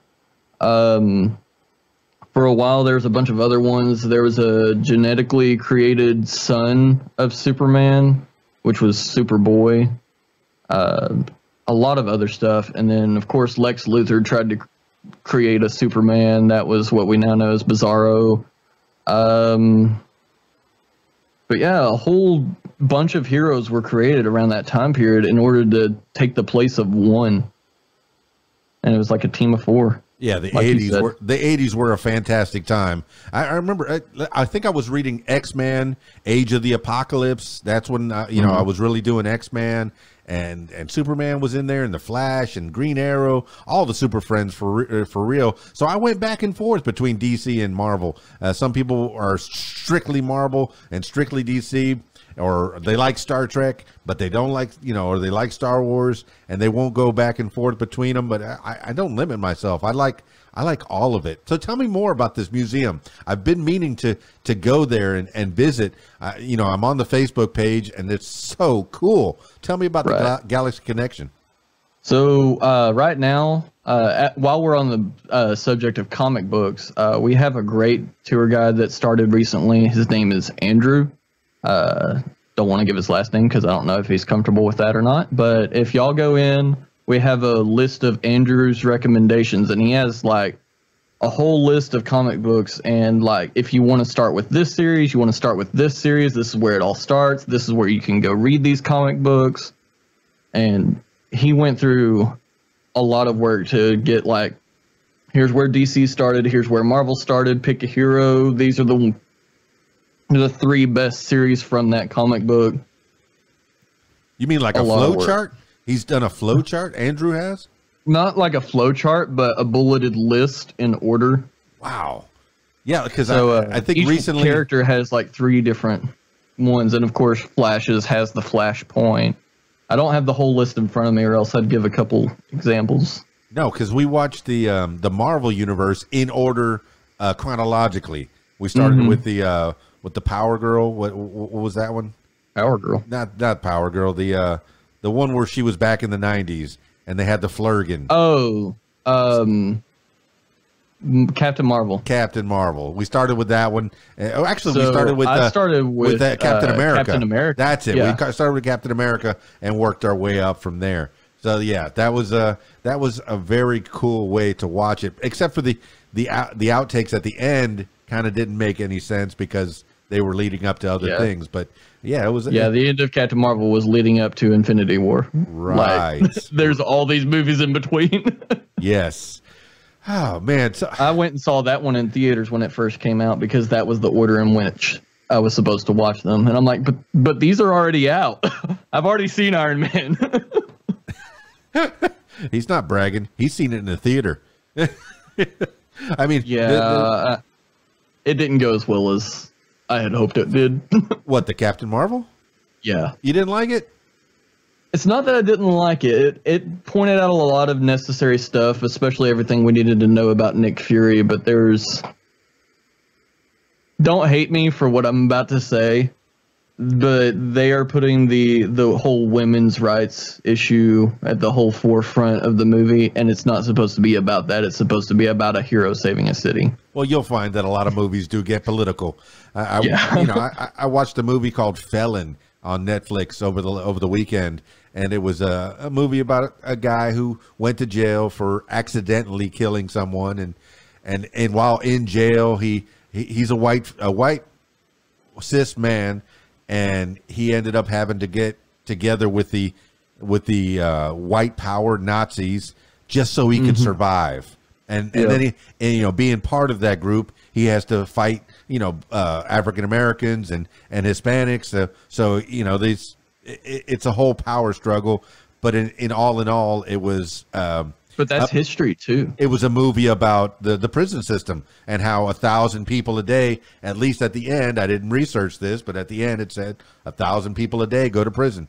For a while, there was a bunch of other ones. There was a genetically created son of Superman, which was Superboy. A lot of other stuff. And then, of course, Lex Luthor tried to create a Superman that was what we now know as Bizarro. But yeah, a whole bunch of heroes were created around that time period in order to take the place of one. And it was like a team of 4. Yeah, the like 80s were a fantastic time. I remember, I think I was reading X-Men, Age of the Apocalypse. That's when, I was really doing X-Men, and Superman was in there, and The Flash, and Green Arrow, all the Super Friends for real. So I went back and forth between DC and Marvel. Some people are strictly Marvel and strictly DC, or they like Star Trek, but they don't like, or they like Star Wars, and they won't go back and forth between them. But I don't limit myself. I like all of it. So tell me more about this museum. I've been meaning to go there and visit. I'm on the Facebook page, and it's so cool. Tell me about the Galaxy Connection. So right now, while we're on the subject of comic books, we have a great tour guide that started recently. His name is Andrew. Don't want to give his last name because I don't know if he's comfortable with that or not. But if y'all go in, we have a list of Andrew's recommendations, and he has like a whole list of comic books. And like, if you want to start with this series, you want to start with this series, this is where it all starts. This is where you can go read these comic books. And he went through a lot of work to get like, here's where DC started, here's where Marvel started, pick a hero. These are the 3 best series from that comic book. You mean like a flow chart? He's done a flow chart, Andrew has? Not like a flow chart, but a bulleted list in order. Wow. Yeah, because I think each recently character has like 3 different ones, and of course Flash's has the Flashpoint. I don't have the whole list in front of me, or else I'd give a couple examples. No, because we watched the Marvel universe in order chronologically. We started with the Power Girl. What was that one? Power Girl. Not Power Girl. The one where she was back in the 90s and they had the Flurgan. Oh, Captain Marvel. Captain Marvel. We started with that one. Actually, we started with Captain America. Captain America. That's it. Yeah. We started with Captain America and worked our way up from there. So yeah, that was a very cool way to watch it. Except for the outtakes at the end kind of didn't make any sense because they were leading up to other things. But yeah, it was. Yeah, the end of Captain Marvel was leading up to Infinity War. Right. Like, there's all these movies in between. Yes. Oh man, so I went and saw that one in theaters when it first came out because that was the order in which I was supposed to watch them. And I'm like, but these are already out. I've already seen Iron Man. He's not bragging. He's seen it in the theater. I mean, it didn't go as well as I had hoped it did. What, the Captain Marvel? Yeah. You didn't like it? It's not that I didn't like it. It pointed out a lot of necessary stuff, especially everything we needed to know about Nick Fury, but don't hate me for what I'm about to say, but they are putting the whole women's rights issue at the whole forefront of the movie, and it's not supposed to be about that. It's supposed to be about a hero saving a city. Well, you'll find that a lot of movies do get political. I watched a movie called Felon on Netflix over the weekend, and it was a movie about a guy who went to jail for accidentally killing someone, and while in jail he's a white cis man, and he ended up having to get together with the white power Nazis just so he could survive. And then being part of that group, he has to fight, African Americans and Hispanics. So it's a whole power struggle. But in all, it was. But that's history too. It was a movie about the prison system and how 1,000 people a day, at least at the end. I didn't research this, but at the end it said 1,000 people a day go to prison.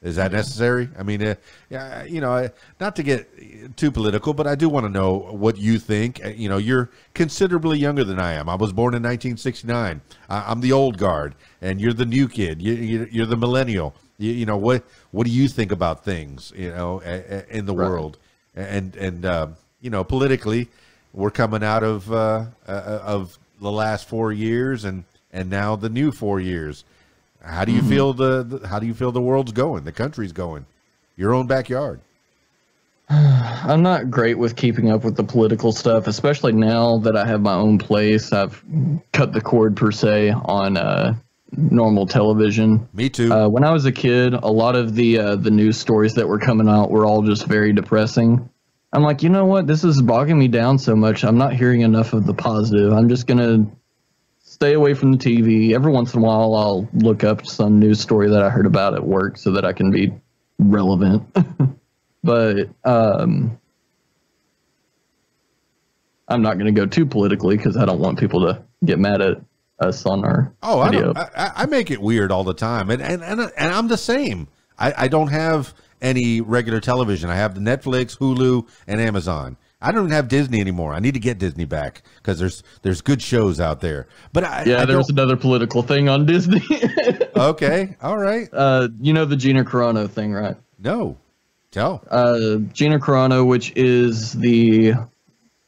Is that necessary? I mean, not to get too political, but I do want to know what you think. You're considerably younger than I am. I was born in 1969. I'm the old guard, and you're the new kid. You're the millennial. What do you think about things, in the world? And politically, we're coming out of the last 4 years and now the new 4 years. How do you feel how do you feel the world's going, the country's going, your own backyard? I'm not great with keeping up with the political stuff, especially now that I have my own place. I've cut the cord per se on normal television. Me too. When I was a kid, a lot of the news stories that were coming out were all just very depressing. I'm like, you know what? This is bogging me down so much. I'm not hearing enough of the positive. I'm just gonna stay away from the TV. Every once in a while, I'll look up some news story that I heard about at work so that I can be relevant. But I'm not going to go too politically because I don't want people to get mad at us on our video. I make it weird all the time, and I'm the same. I don't have any regular television. I have the Netflix, Hulu, and Amazon. I don't even have Disney anymore. I need to get Disney back because there's good shows out there. But there's another political thing on Disney. Okay, all right. You know the Gina Carano thing, right? No. Tell. Gina Carano, which is the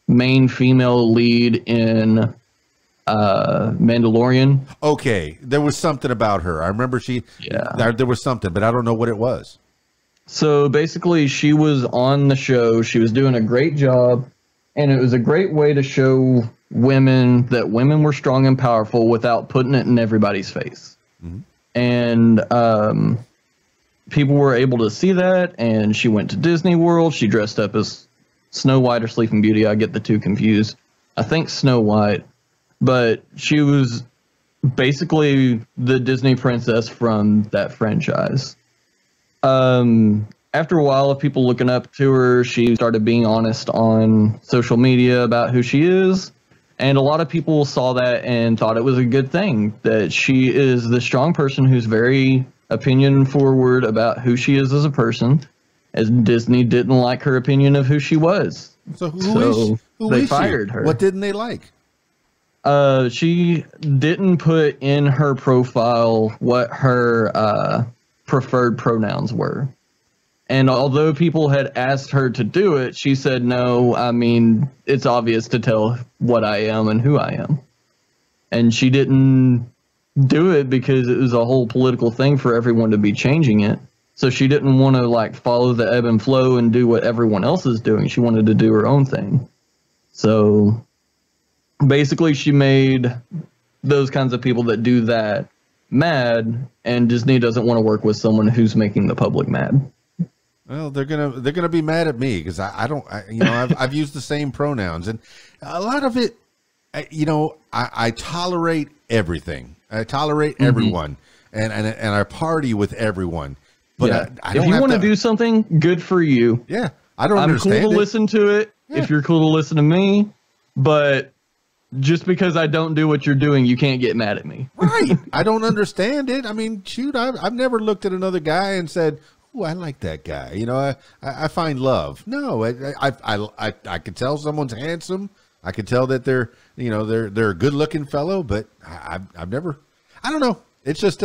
main female lead in Mandalorian. Okay, there was something about her. I remember there was something, but I don't know what it was. So basically, she was on the show. She was doing a great job, and it was a great way to show women that women were strong and powerful without putting it in everybody's face. Mm-hmm. And people were able to see that, and she went to Disney World. She dressed up as Snow White or Sleeping Beauty. I get the two confused. I think Snow White, but she was basically the Disney princess from that franchise. After a while of people looking up to her, she started being honest on social media about who she is. And a lot of people saw that and thought it was a good thing, that she is the strong person who's very opinion forward about who she is as a person, as Disney didn't like her opinion of who she was. So who they fired her. What didn't they like? She didn't put in her profile what her preferred pronouns were. And although people had asked her to do it, she said, no, I mean, it's obvious to tell what I am and who I am. And she didn't do it because it was a whole political thing for everyone to be changing it. So she didn't want to like follow the ebb and flow and do what everyone else is doing. She wanted to do her own thing. So basically she made those kinds of people that do that mad, and Disney doesn't want to work with someone who's making the public mad. Well, they're gonna be mad at me because I've used the same pronouns, and a lot of it, I tolerate everything. I tolerate everyone, and I party with everyone. But yeah. I don't if you want to do something, good for you. Yeah, I don't I'm understand. Cool to listen to it. Yeah. If you're cool to listen to me, but just because I don't do what you're doing, you can't get mad at me. Right? I don't understand it. I mean, shoot, I've never looked at another guy and said, "Oh, I like that guy." I find love. No, I can tell someone's handsome. I can tell that they're a good looking fellow, but I've never. I don't know. It's just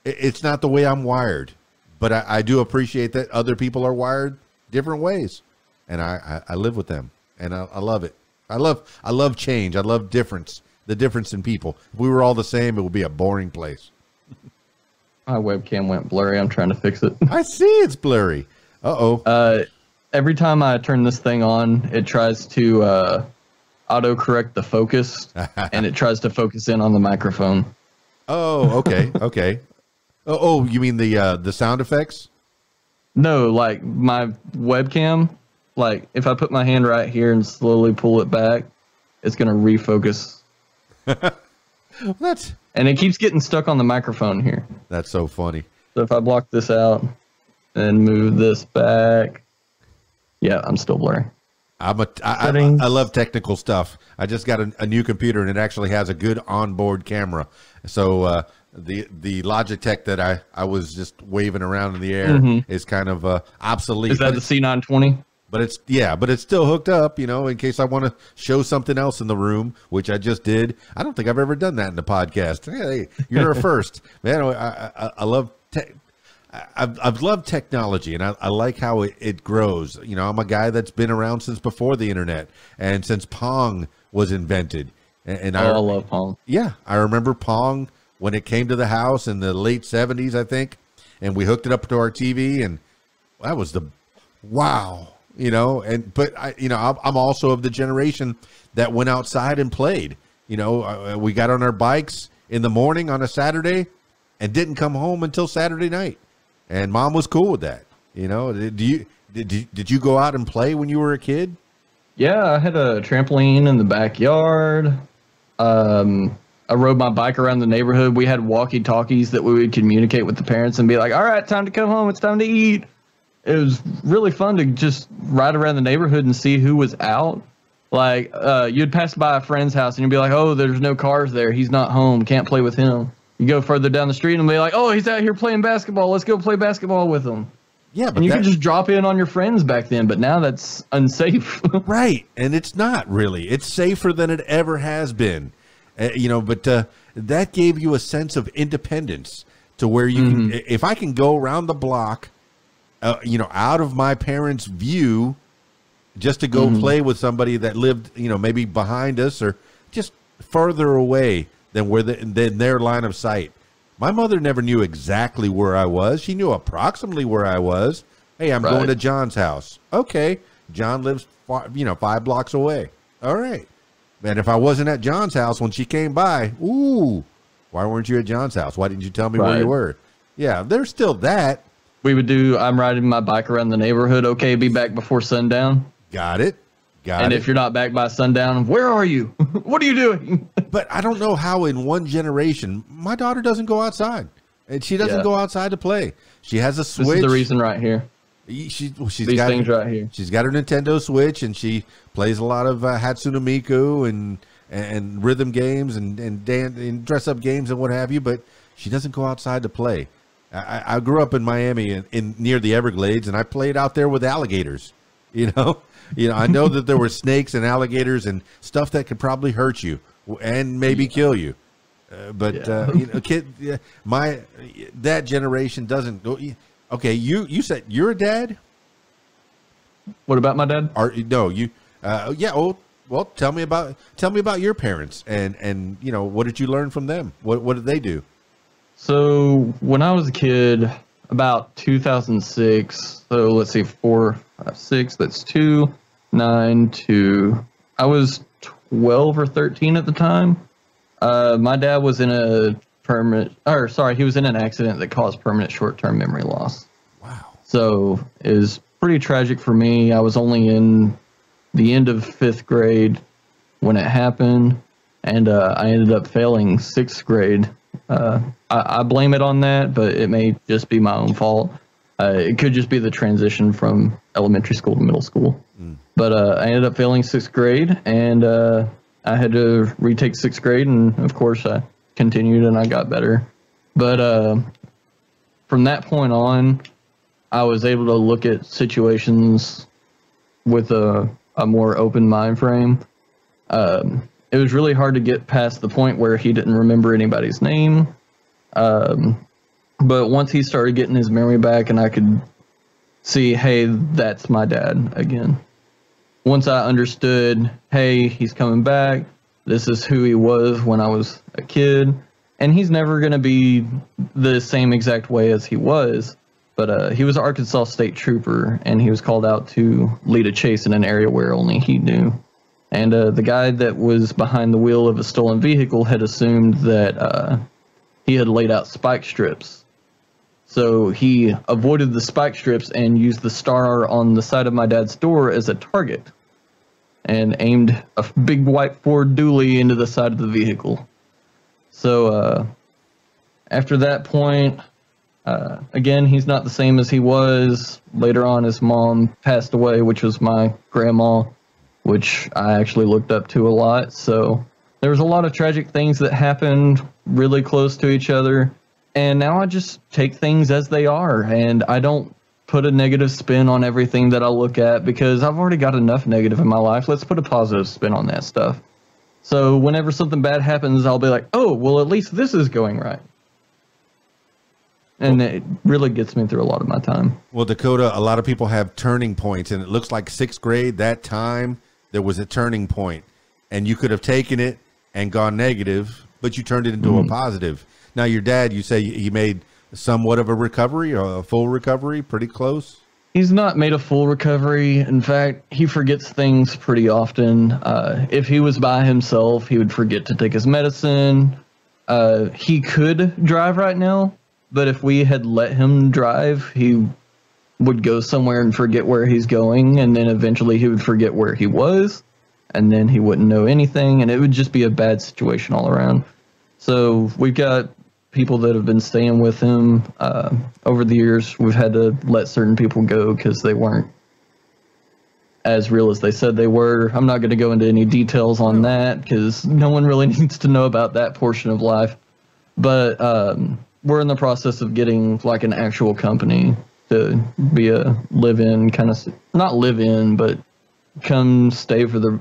it's not the way I'm wired, but I do appreciate that other people are wired different ways, and I live with them, and I love it. I love change. I love difference. The difference in people. If we were all the same, it would be a boring place. My webcam went blurry. I'm trying to fix it. I see it's blurry. Uh-oh. Every time I turn this thing on, it tries to auto-correct the focus, and it tries to focus in on the microphone. Oh, okay, okay. Oh, you mean the sound effects? No, like my webcam. Like if I put my hand right here and slowly pull it back, it's gonna refocus. And it keeps getting stuck on the microphone here. That's so funny. So if I block this out and move this back, yeah, I'm still blurry. I love technical stuff. I just got a new computer, and it actually has a good onboard camera. So the Logitech that I was just waving around in the air is kind of obsolete. Is that the C920? But it's still hooked up, in case I want to show something else in the room, which I just did. I don't think I've ever done that in the podcast. Hey, you're a first, man. I love I've loved technology, and I like how it grows. I'm a guy that's been around since before the internet and since Pong was invented. And I love Pong. Yeah, I remember Pong when it came to the house in the late 70s, I think, and we hooked it up to our TV, and the wow, you know. And but I'm also of the generation that went outside and played. You know, we got on our bikes in the morning on a Saturday and didn't come home until Saturday night, and Mom was cool with that. You know, did you go out and play when you were a kid? Yeah, I had a trampoline in the backyard. I rode my bike around the neighborhood. We had walkie-talkies that we would communicate with the parents and be like, all right, time to come home. It's time to eat. It was really fun to just ride around the neighborhood and see who was out. Like, you'd pass by a friend's house and you'd be like, oh, there's no cars there. He's not home. Can't play with him. You go further down the street and be like, oh, he's out here playing basketball. Let's go play basketball with him. Yeah, but and you could just drop in on your friends back then, but now that's unsafe. Right, and it's not really. It's safer than it ever has been. But that gave you a sense of independence to where you can, if I can go around the block, out of my parents' view, just to go play with somebody that lived, maybe behind us or just further away than than their line of sight. My mother never knew exactly where I was. She knew approximately where I was. Hey, I'm going to John's house. Okay, John lives 5 blocks away. All right. And if I wasn't at John's house when she came by, ooh, why weren't you at John's house? Why didn't you tell me where you were? Yeah, there's still that. We would do, I'm riding my bike around the neighborhood. Okay, be back before sundown. Got it. And if you're not back by sundown, where are you? What are you doing? But I don't know how in one generation, my daughter doesn't go outside. And she doesn't go outside to play. She has a Switch. This is the reason right here. She's These got things right here. She's got her Nintendo Switch, and she plays a lot of Hatsune Miku and rhythm games and dance and dress up games and what have you. But she doesn't go outside to play. I grew up in Miami in near the Everglades, and I played out there with alligators. I know that there were snakes and alligators and stuff that could probably hurt you and maybe kill you. That generation doesn't go. Okay, you said you're a dad. What about my dad? Well, tell me about your parents and what did you learn from them? What did they do? So when I was a kid, about 2006. So let's see, 4, 5, 6. That's 2, 9, 2. I was 12 or 13 at the time. My dad was in he was in an accident that caused permanent short-term memory loss. Wow. So it was pretty tragic for me. I was only in the end of 5th grade when it happened, and I ended up failing 6th grade. I blame it on that, but it may just be my own fault. It could just be the transition from elementary school to middle school. But I ended up failing 6th grade, and I had to retake 6th grade, and of course I continued and I got better. But from that point on, I was able to look at situations with a more open mind frame. It was really hard to get past the point where he didn't remember anybody's name. But once he started getting his memory back and I could see, hey, that's my dad again. Once I understood, hey, he's coming back. This is who he was when I was a kid. And he's never going to be the same exact way as he was. But he was an Arkansas State Trooper, and he was called out to lead a chase in an area where only he knew. And the guy that was behind the wheel of a stolen vehicle had assumed that he had laid out spike strips. So he avoided the spike strips and used the star on the side of my dad's door as a target and aimed a big white Ford dually into the side of the vehicle. So after that point, again, he's not the same as he was. Later on, his mom passed away, which was my grandma, which I actually looked up to a lot. So there was a lot of tragic things that happened really close to each other. And now I just take things as they are, and I don't put a negative spin on everything that I look at because I've already got enough negative in my life. Let's put a positive spin on that stuff. So whenever something bad happens, I'll be like, oh, well, at least this is going right. And it really gets me through a lot of my time. Well, Dakota, a lot of people have turning points, and it looks like 6th grade, that time, there was a turning point. And you could have taken it and gone negative, but you turned it into a positive. Now, your dad, you say he made somewhat of a recovery or a full recovery, pretty close? He's not made a full recovery. In fact, he forgets things pretty often. If he was by himself, he would forget to take his medicine. He could drive right now, but if we had let him drive, he would go somewhere and forget where he's going, and then eventually he would forget where he was, and then he wouldn't know anything, and it would just be a bad situation all around. So we've got people that have been staying with him over the years. We've had to let certain people go because they weren't as real as they said they were. I'm not going to go into any details on that because no one really needs to know about that portion of life. But we're in the process of getting like an actual company to be a live-in kind of, not live-in, but come stay for the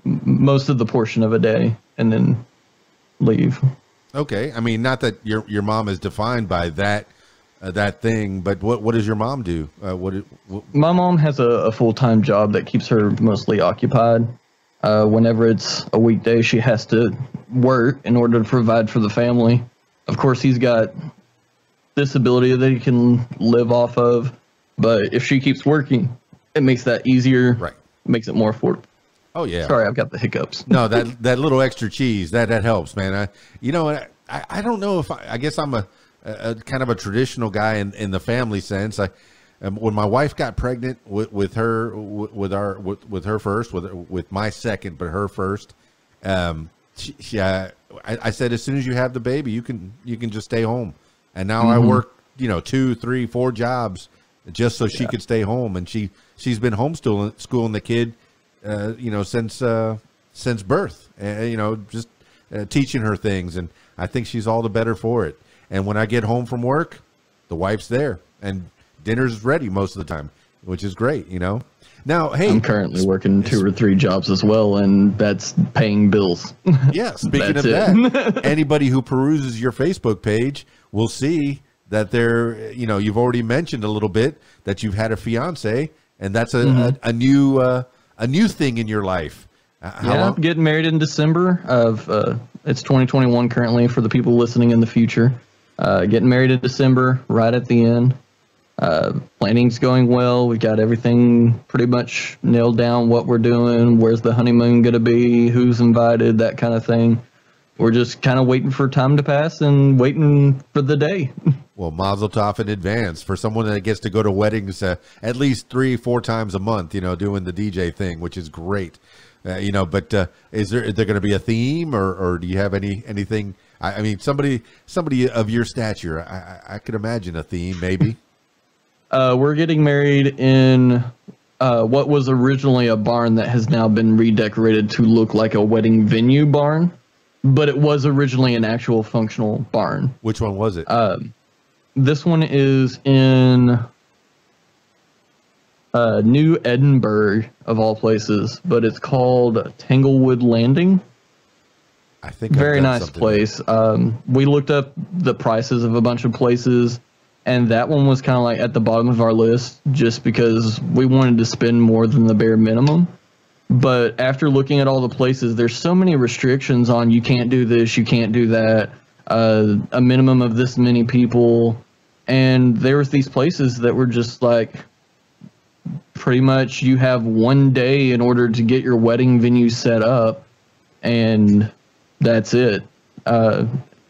most of the portion of a day and then leave. Okay, I mean, not that your mom is defined by that thing, but what does your mom do? My mom has a full-time job that keeps her mostly occupied. Whenever it's a weekday, she has to work in order to provide for the family. Of course, he's got disability that he can live off of, but if she keeps working, it makes that easier. Right. Makes it more affordable. Oh yeah. Sorry, I've got the hiccups. No, that little extra cheese that helps, man. I don't know if I guess I'm a kind of a traditional guy in the family sense. When my wife got pregnant with her first, with my second, but her first, I said, as soon as you have the baby, you can just stay home. And now I work, 2, 3, 4 jobs just so she could stay home. And she's been homeschooling the kid, since birth, just teaching her things. And I think she's all the better for it. And when I get home from work, the wife's there and dinner's ready most of the time, which is great, Now, hey, I'm currently working 2 or 3 jobs as well, and that's paying bills. Yeah, speaking of that, anybody who peruses your Facebook page will see that you've already mentioned a little bit that you've had a fiance, and that's a new thing in your life. I'm getting married in December of it's 2021 currently for the people listening in the future. Getting married in December, right at the end. Planning's going well. We got everything pretty much nailed down, what we're doing, where's the honeymoon going to be, who's invited, that kind of thing. We're just kind of waiting for time to pass and waiting for the day. Well, mazel tov in advance for someone that gets to go to weddings at least 3-4 times a month, doing the DJ thing, which is great. But is there going to be a theme or do you have anything? I mean, somebody of your stature, I could imagine a theme maybe. We're getting married in what was originally a barn that has now been redecorated to look like a wedding venue barn, but it was originally an actual functional barn. Which one was it? This one is in New Edinburgh, of all places, but it's called Tanglewood Landing. I think very nice place. We looked up the prices of a bunch of places, and that one was kind of like at the bottom of our list just because we wanted to spend more than the bare minimum. But after looking at all the places, there's so many restrictions on you can't do this, you can't do that, a minimum of this many people. And there was these places that were just like, pretty much you have one day in order to get your wedding venue set up, and that's it.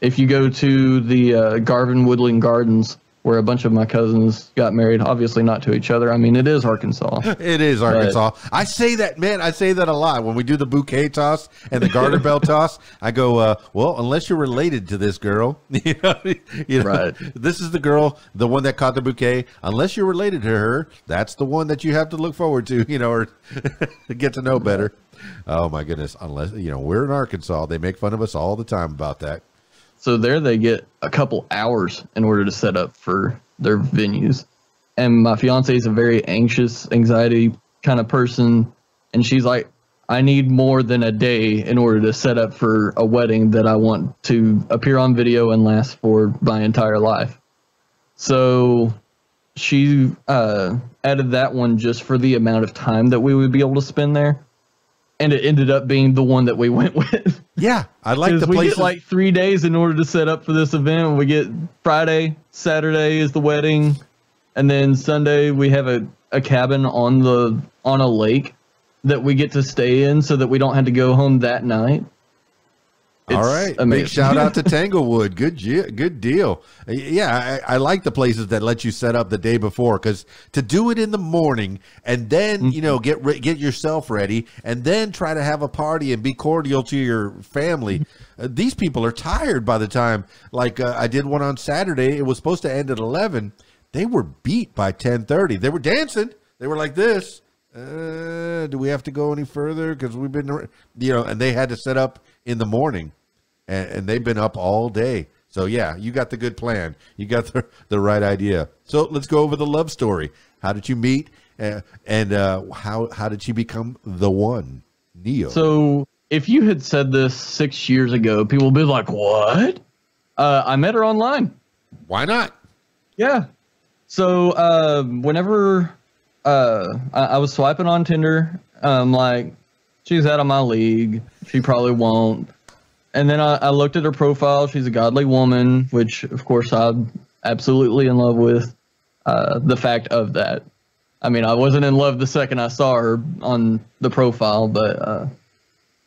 If you go to the Garvin Woodland Gardens, where a bunch of my cousins got married, obviously not to each other. I mean, it is Arkansas. It is Arkansas. I say that, man. I say that a lot. When we do the bouquet toss and the garter bell toss, I go, well, unless you're related to this girl, right. This is the girl, the one that caught the bouquet. Unless you're related to her, that's the one that you have to look forward to, or get to know better. Oh, my goodness. Unless, we're in Arkansas. They make fun of us all the time about that. So there they get a couple hours in order to set up for their venues. And my fiance is a very anxious, anxiety kind of person. And she's like, I need more than a day in order to set up for a wedding that I want to appear on video and last for my entire life. So she added that one just for the amount of time that we would be able to spend there. And it ended up being the one that we went with. Yeah, I like the place. We places. get like 3 days in order to set up for this event. We get Friday, Saturday is the wedding, And then Sunday we have a cabin on a lake that we get to stay in so that we don't have to go home that night. All right. Amazing. Big shout out to Tanglewood. Good deal. Yeah, I like the places that let you set up the day before, because to do it in the morning and then, get yourself ready and then try to have a party and be cordial to your family. These people are tired by the time, I did one on Saturday. It was supposed to end at 11. They were beat by 10:30. They were dancing. They were like this. Do we have to go any further? Because we've been, and they had to set up in the morning, and they've been up all day. So yeah, you got the good plan. You got the right idea. So let's go over the love story. How did you meet, and how did she become the one, Neo? So if you had said this 6 years ago, people would be like, "What?" I met her online. Why not? Yeah. So whenever I was swiping on Tinder, like, she's out of my league. She probably won't. And then I looked at her profile. She's a godly woman, which, of course, I'm absolutely in love with. The fact of that. I mean, I wasn't in love the second I saw her on the profile, but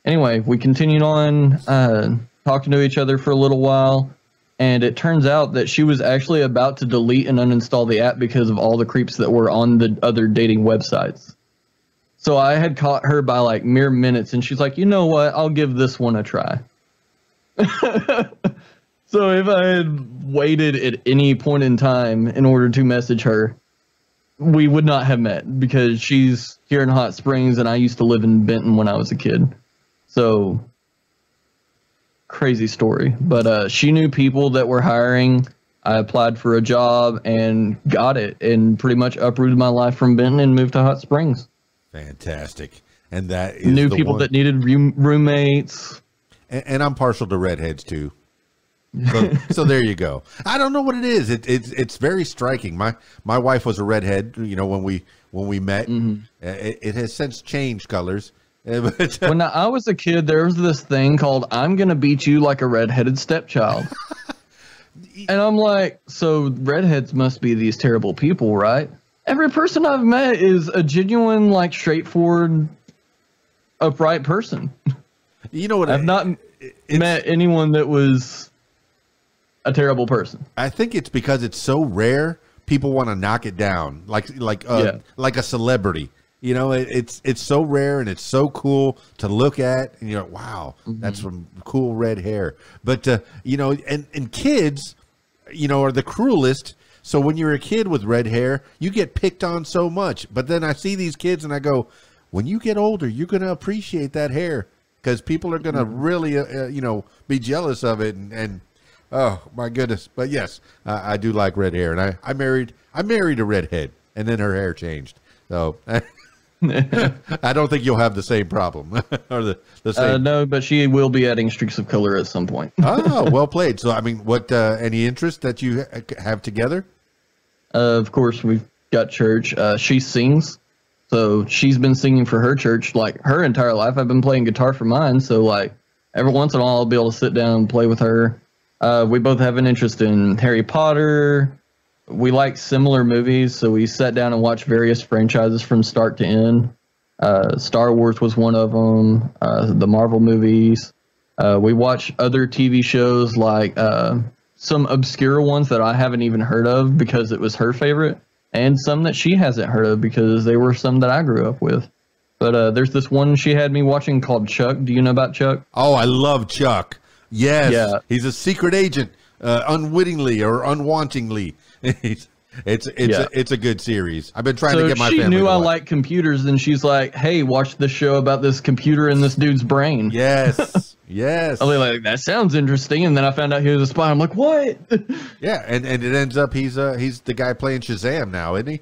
anyway, we continued on talking to each other for a little while. And it turns out that she was actually about to delete and uninstall the app because of all the creeps that were on the other dating websites. So I had caught her by mere minutes, and she's like, you know what? I'll give this one a try. So if I had waited at any point in time in order to message her, we would not have met, because she's here in Hot Springs and I used to live in Benton when I was a kid. So crazy story. But she knew people that were hiring. I applied for a job and got it, and pretty much uprooted my life from Benton and moved to Hot Springs. Fantastic. And that is New the people one. that needed roommates. And I'm partial to redheads too. So there you go. I don't know what it is. It's very striking. My wife was a redhead, when we met. Mm-hmm. It has since changed colors. But, when I was a kid, there was this thing called "I'm gonna beat you like a redheaded stepchild," and I'm like, so redheads must be these terrible people, right? Every person I've met is a genuine, straightforward, upright person. You know what? I've not met anyone that was a terrible person. I think it's because it's so rare. People want to knock it down, like a celebrity. It's so rare and it's so cool to look at, and you're like, wow, that's some cool red hair. But and kids, are the cruelest. So when you're a kid with red hair, you get picked on so much. But then I see these kids and I go, when you get older, you're going to appreciate that hair, because people are going to really, be jealous of it. And oh my goodness. But yes, I do like red hair, and I married a redhead, and then her hair changed. So I don't think you'll have the same problem or the same. No, but she will be adding streaks of color at some point. Oh, well played. So, I mean, what, any interest that you have together? Of course, we've got church. She sings. So she's been singing for her church her entire life. I've been playing guitar for mine. So every once in a while I'll be able to sit down and play with her. We both have an interest in Harry Potter. We like similar movies, so we sat down and watched various franchises from start to end. Star Wars was one of them, the Marvel movies. We watch other TV shows, like some obscure ones that I haven't even heard of because it was her favorite, and some that she hasn't heard of because they were some that I grew up with. But there's this one she had me watching called Chuck. Do you know about Chuck? Oh, I love Chuck. Yes. Yeah. He's a secret agent, unwittingly or unwantingly. It's a good series. I've been trying to get my family. She knew I like computers, and she's like, "Hey, watch this show about this computer in this dude's brain." Yes, yes. I was like, "That sounds interesting." And then I found out he was a spy. I'm like, "What?" Yeah, and it ends up he's the guy playing Shazam now, isn't he?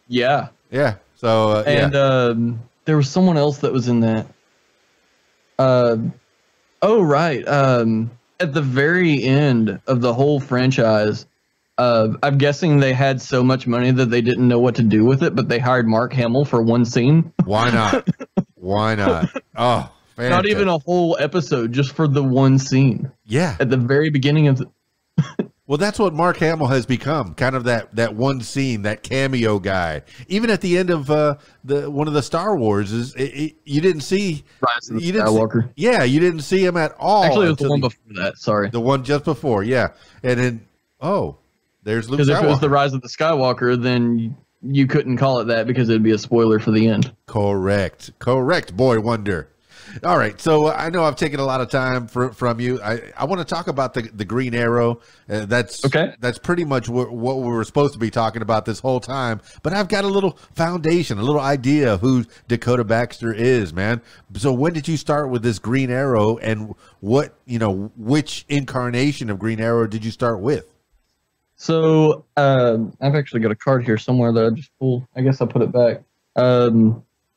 Yeah, yeah. So there was someone else that was in that. Oh right. At the very end of the whole franchise. I'm guessing they had so much money that they didn't know what to do with it, but they hired Mark Hamill for one scene. Why not? Why not? Oh, fantastic. Not even a whole episode, just for the one scene. Yeah. At the very beginning of Well, that's what Mark Hamill has become, kind of that one scene, that cameo guy. Even at the end of one of the Star Wars, you didn't see Rise of the Skywalker. You didn't see him at all. Actually, it was the one before that. Sorry, the one just before. Yeah, and then there's Luke Skywalker. Because if it was the Rise of the Skywalker, then you couldn't call it that because it'd be a spoiler for the end. Correct, boy wonder. All right, so I know I've taken a lot of time from you. I want to talk about the Green Arrow. That's okay. That's pretty much what we were supposed to be talking about this whole time. But I've got a little foundation, a little idea of who Dakota Baxter is, man. So when did you start with this Green Arrow, and which incarnation of Green Arrow did you start with? So I've actually got a card here somewhere that I just pulled. I guess I'll put it back.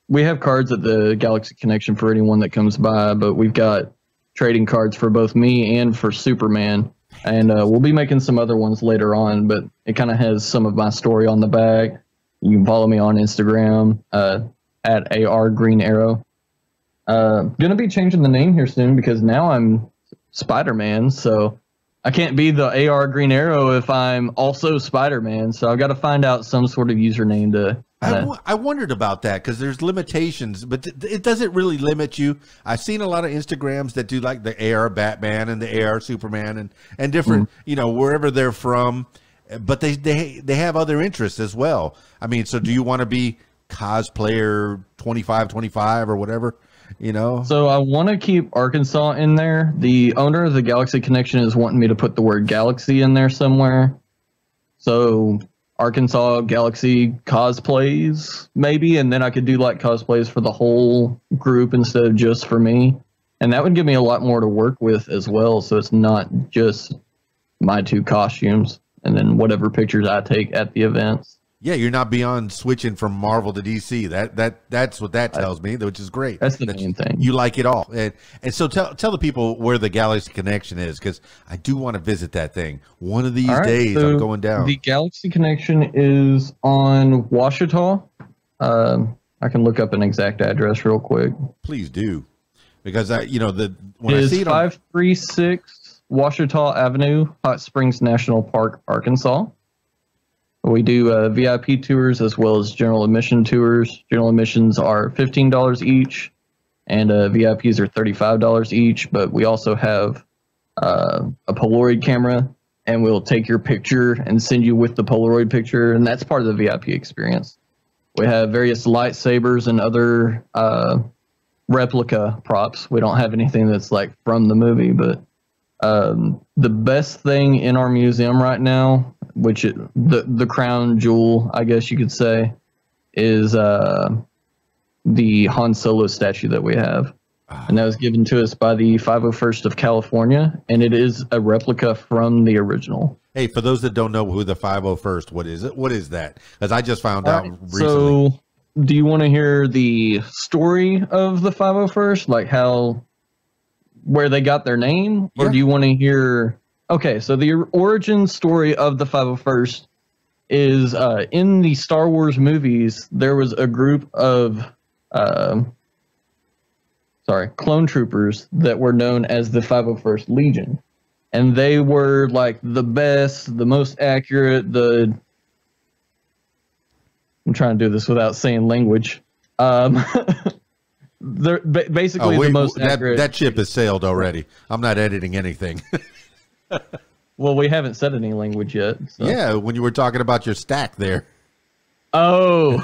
We have cards at the Galaxy Connection for anyone that comes by, but we've got trading cards for both me and for Superman. And we'll be making some other ones later on, but it kind of has some of my story on the back. You can follow me on Instagram at AR Green Arrow. Gonna be changing the name here soon because now I'm Spider-Man, so I can't be the AR Green Arrow if I'm also Spider-Man. So I've got to find out some sort of username to. I wondered about that because there's limitations, but it doesn't really limit you. I've seen a lot of Instagrams that do like the AR Batman and the AR Superman and different, wherever they're from, but they have other interests as well. I mean, so do you want to be cosplayer 2525 or whatever? So I want to keep Arkansas in there. The owner of the Galaxy Connection is wanting me to put the word Galaxy in there somewhere. So Arkansas Galaxy cosplays, maybe, and then I could do like cosplays for the whole group instead of just for me. And that would give me a lot more to work with as well. So it's not just my two costumes and then whatever pictures I take at the events. Yeah, you're not beyond switching from Marvel to DC. That's what that tells me, which is great. That's the main thing. You like it all. And so tell the people where the Galaxy Connection is, because I do want to visit that thing. One of these days, I'm going down. The Galaxy Connection is on Washita. I can look up an exact address real quick. Please do. Because when I see it 536 Washita Avenue, Hot Springs National Park, Arkansas. We do VIP tours as well as general admission tours. General admissions are $15 each, and VIPs are $35 each. But we also have a Polaroid camera, and we'll take your picture and send you with the Polaroid picture, and that's part of the VIP experience. We have various lightsabers and other replica props. We don't have anything that's like from the movie, but the best thing in our museum right now, which the crown jewel, I guess you could say, is the Han Solo statue that we have. And that was given to us by the 501st of California, and it is a replica from the original. Hey, for those that don't know who the 501st, what is it? What is that? Because I just found out recently. So, do you want to hear the story of the 501st, like where they got their name, or do you want to hear? Okay, so the origin story of the 501st is in the Star Wars movies. There was a group of clone troopers that were known as the 501st Legion, and they were like the best, the most accurate. I'm trying to do this without saying language. They're basically the most accurate. That ship has sailed already. I'm not editing anything. Well, we haven't said any language yet. So. Yeah, when you were talking about your stack there. Oh.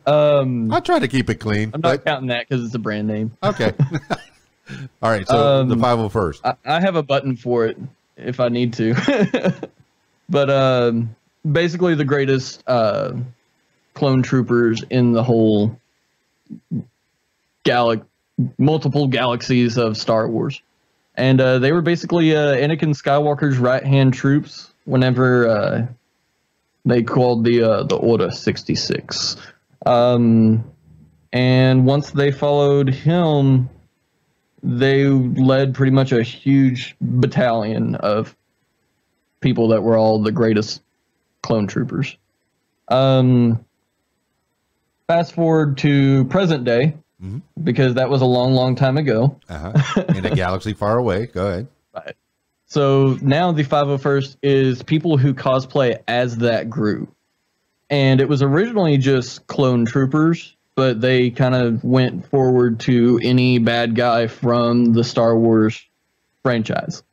I try to keep it clean. I'm not counting that because it's a brand name. Okay. All right, so the 501st. I have a button for it if I need to. But basically the greatest clone troopers in the whole multiple galaxies of Star Wars. And they were basically Anakin Skywalker's right-hand troops whenever they called the Order 66. And once they followed him, they led pretty much a huge battalion of people that were all the greatest clone troopers. Fast forward to present day, because that was a long, long time ago. In a galaxy far away. Go ahead. Right. So now the 501st is people who cosplay as that group. And it was originally just clone troopers, but they kind of went forward to any bad guy from the Star Wars franchise.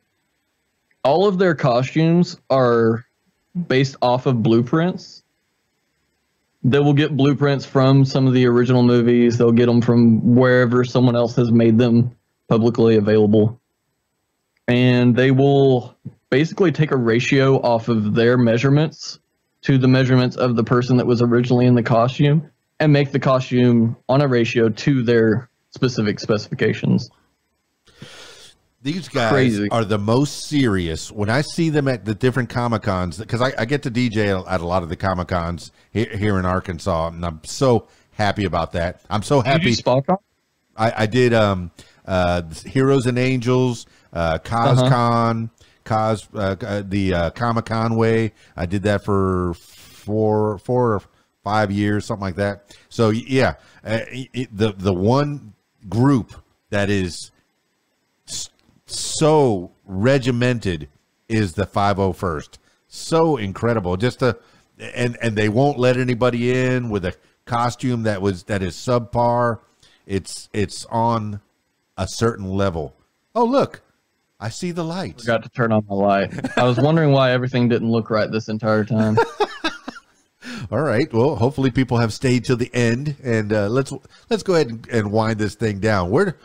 All of their costumes are based off of blueprints. They will get blueprints from some of the original movies. They'll get them from wherever someone else has made them publicly available. And they will basically take a ratio off of their measurements to the measurements of the person that was originally in the costume and make the costume on a ratio to their specific specifications. These guys are the most serious. When I see them at the different Comic-Cons, because I get to DJ at a lot of the Comic-Cons here in Arkansas, and I'm so happy about that. I'm so happy. Did you SpaCon? I did Heroes and Angels, CosCon, the Comic-Con way. I did that for four or 5 years, something like that. So yeah, the one group that is so regimented is the 501st. So incredible. And they won't let anybody in with a costume that is subpar. It's on a certain level. Oh, look, I see the lights. Forgot to turn on my light. I was wondering why everything didn't look right this entire time. All right. Well, hopefully people have stayed till the end, and let's go ahead and wind this thing down. Where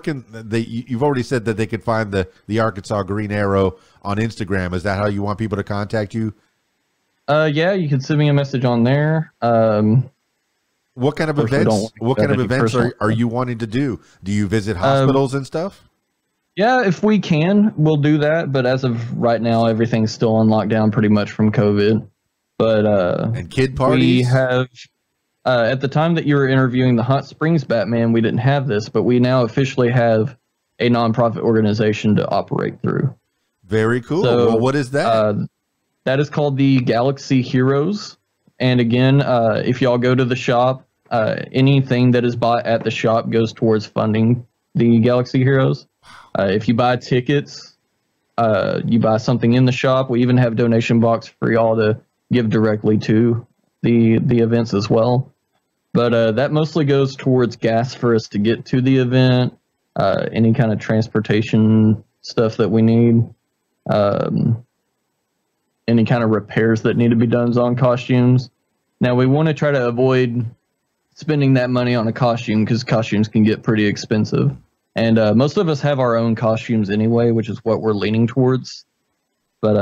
can they? You've already said that they could find the Arkansas Green Arrow on Instagram. Is that how you want people to contact you? Yeah, you can send me a message on there. What kind of events? What kind of events are you wanting to do? Do you visit hospitals and stuff? Yeah, if we can, we'll do that. But as of right now, everything's still on lockdown pretty much from COVID. But and kid parties. We have at the time that you were interviewing the Hot Springs Batman, we didn't have this, but we now officially have a nonprofit organization to operate through. Very cool. So, well, what is that? That is called the Galaxy Heroes. And again, if y'all go to the shop, anything that is bought at the shop goes towards funding the Galaxy Heroes. If you buy tickets, you buy something in the shop. We even have donation box for y'all to give directly to the events as well. But that mostly goes towards gas for us to get to the event, any kind of transportation stuff that we need, any kind of repairs that need to be done on costumes. Now, we want to try to avoid spending that money on a costume because costumes can get pretty expensive. And most of us have our own costumes anyway, which is what we're leaning towards. But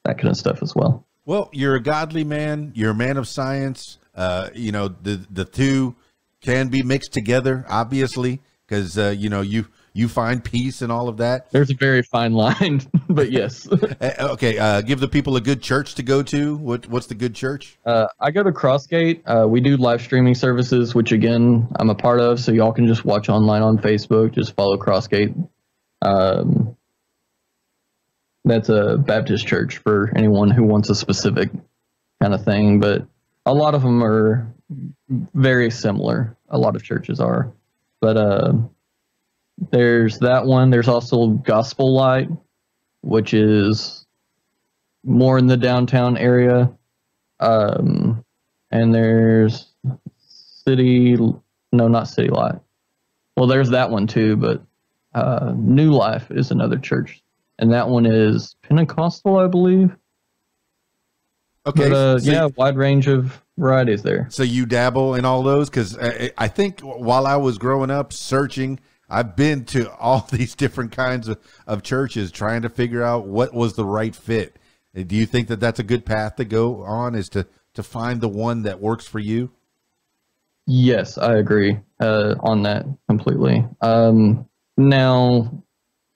that kind of stuff as well. Well, you're a godly man. You're a man of science. The two can be mixed together, obviously, because you find peace and all of that. There's a very fine line, but yes. Okay, give the people a good church to go to. What's the good church? I go to Crossgate. We do live streaming services, which again I'm a part of, so y'all can just watch online on Facebook. Just follow Crossgate. That's a Baptist church for anyone who wants a specific kind of thing, but a lot of them are very similar. A lot of churches are, but there's that one. There's also Gospel Light, which is more in the downtown area, and there's not City Light. Well, there's that one too, but New Life is another church. And that one is Pentecostal, I believe. Okay. But, yeah, wide range of varieties there. So you dabble in all those? Because I think while I was growing up searching, I've been to all these different kinds of churches trying to figure out what was the right fit. Do you think that that's a good path to go on, is to find the one that works for you? Yes, I agree on that completely. Now,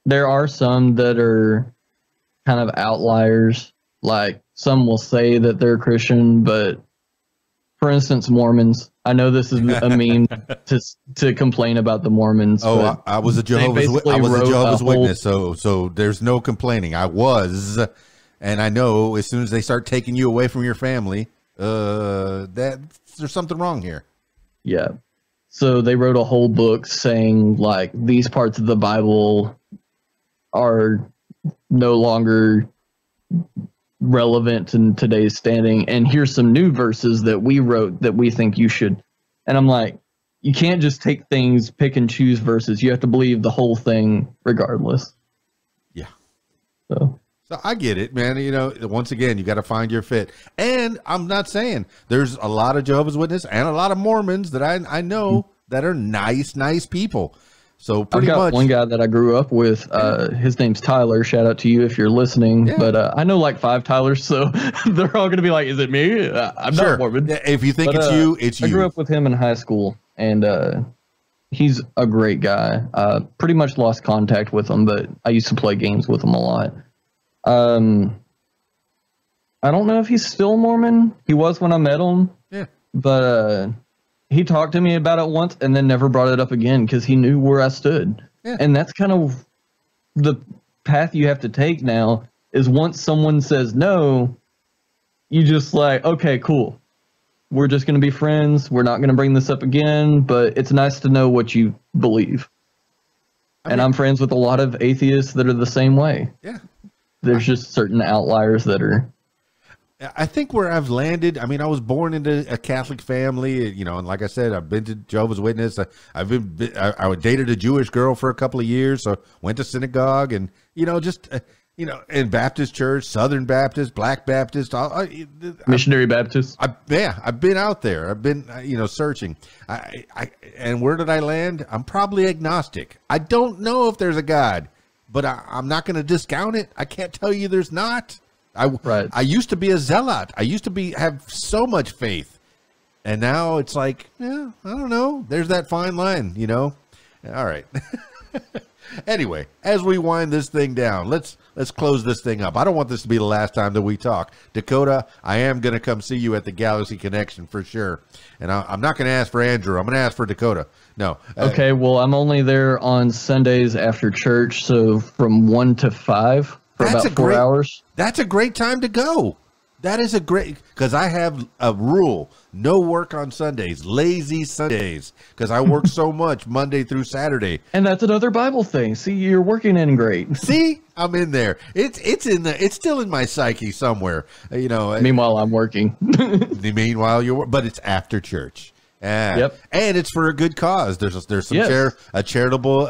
there are some that are kind of outliers. Like, some will say that they're Christian, but for instance, Mormons. I know this is a mean to complain about the Mormons. Oh, I was a Jehovah's Witness, so there's no complaining. I was, and I know as soon as they start taking you away from your family, there's something wrong here. Yeah. So they wrote a whole book saying, like, these parts of the Bible are no longer relevant in today's standing, and here's some new verses that we wrote that we think you should. And I'm like, you can't just take things, pick and choose verses. You have to believe the whole thing regardless. Yeah. So I get it, man. You know, once again, you got to find your fit. And I'm not saying there's a lot of Jehovah's Witnesses and a lot of Mormons that I know that are nice people. So pretty I've got much one guy that I grew up with. His name's Tyler. Shout out to you if you're listening. Yeah. But I know like 5 Tylers, so they're all going to be like, "Is it me? I'm not Mormon." If you think it's you, it's you. I grew up with him in high school, and he's a great guy. Pretty much lost contact with him, but I used to play games with him a lot. I don't know if he's still Mormon. He was when I met him. Yeah. But he talked to me about it once and then never brought it up again because he knew where I stood. Yeah. And that's kind of the path you have to take now, is once someone says no, you just like, okay, cool. We're just going to be friends. We're not going to bring this up again, but it's nice to know what you believe. And I'm friends with a lot of atheists that are the same way. Yeah. There's just certain outliers that are. I think where I've landed, I mean, I was born into a Catholic family, you know, and like I said, I've been to Jehovah's Witness. I dated a Jewish girl for a couple of years, so went to synagogue and, you know, just, you know, in Baptist church, Southern Baptist, Black Baptist, Missionary Baptist. I've been out there. I've been, you know, searching. And where did I land? I'm probably agnostic. I don't know if there's a God, but I'm not going to discount it. I can't tell you there's not. I used to be a zealot. I used to have so much faith, and now it's like, yeah, I don't know. There's that fine line, you know. All right. Anyway, as we wind this thing down, let's close this thing up. I don't want this to be the last time that we talk. Dakota, I am going to come see you at the Galaxy Connection for sure, and I'm not going to ask for Andrew. I'm going to ask for Dakota. No. Okay. Well, I'm only there on Sundays after church, so from 1 to 5. For about 4 hours. That's a great time to go. That is a great, because I have a rule: no work on Sundays, lazy Sundays, because I work so much Monday through Saturday. And that's another Bible thing. See, you're working in great. See, I'm in there. It's still in my psyche somewhere. You know. Meanwhile, I'm working. Meanwhile, but it's after church. Yep. And it's for a good cause. There's some a charitable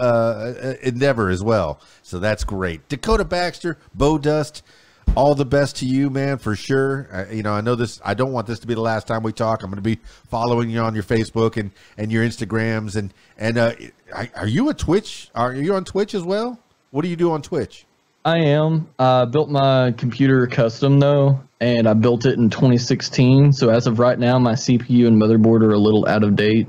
endeavor as well. So that's great. Dakota Baxter, BowDust, all the best to you, man, for sure. You know, I know this. I don't want this to be the last time we talk. I'm going to be following you on your Facebook and your Instagrams. And are you a Twitch? Are you on Twitch as well? What do you do on Twitch? I am. I built my computer custom, though, and I built it in 2016. So as of right now, my CPU and motherboard are a little out of date.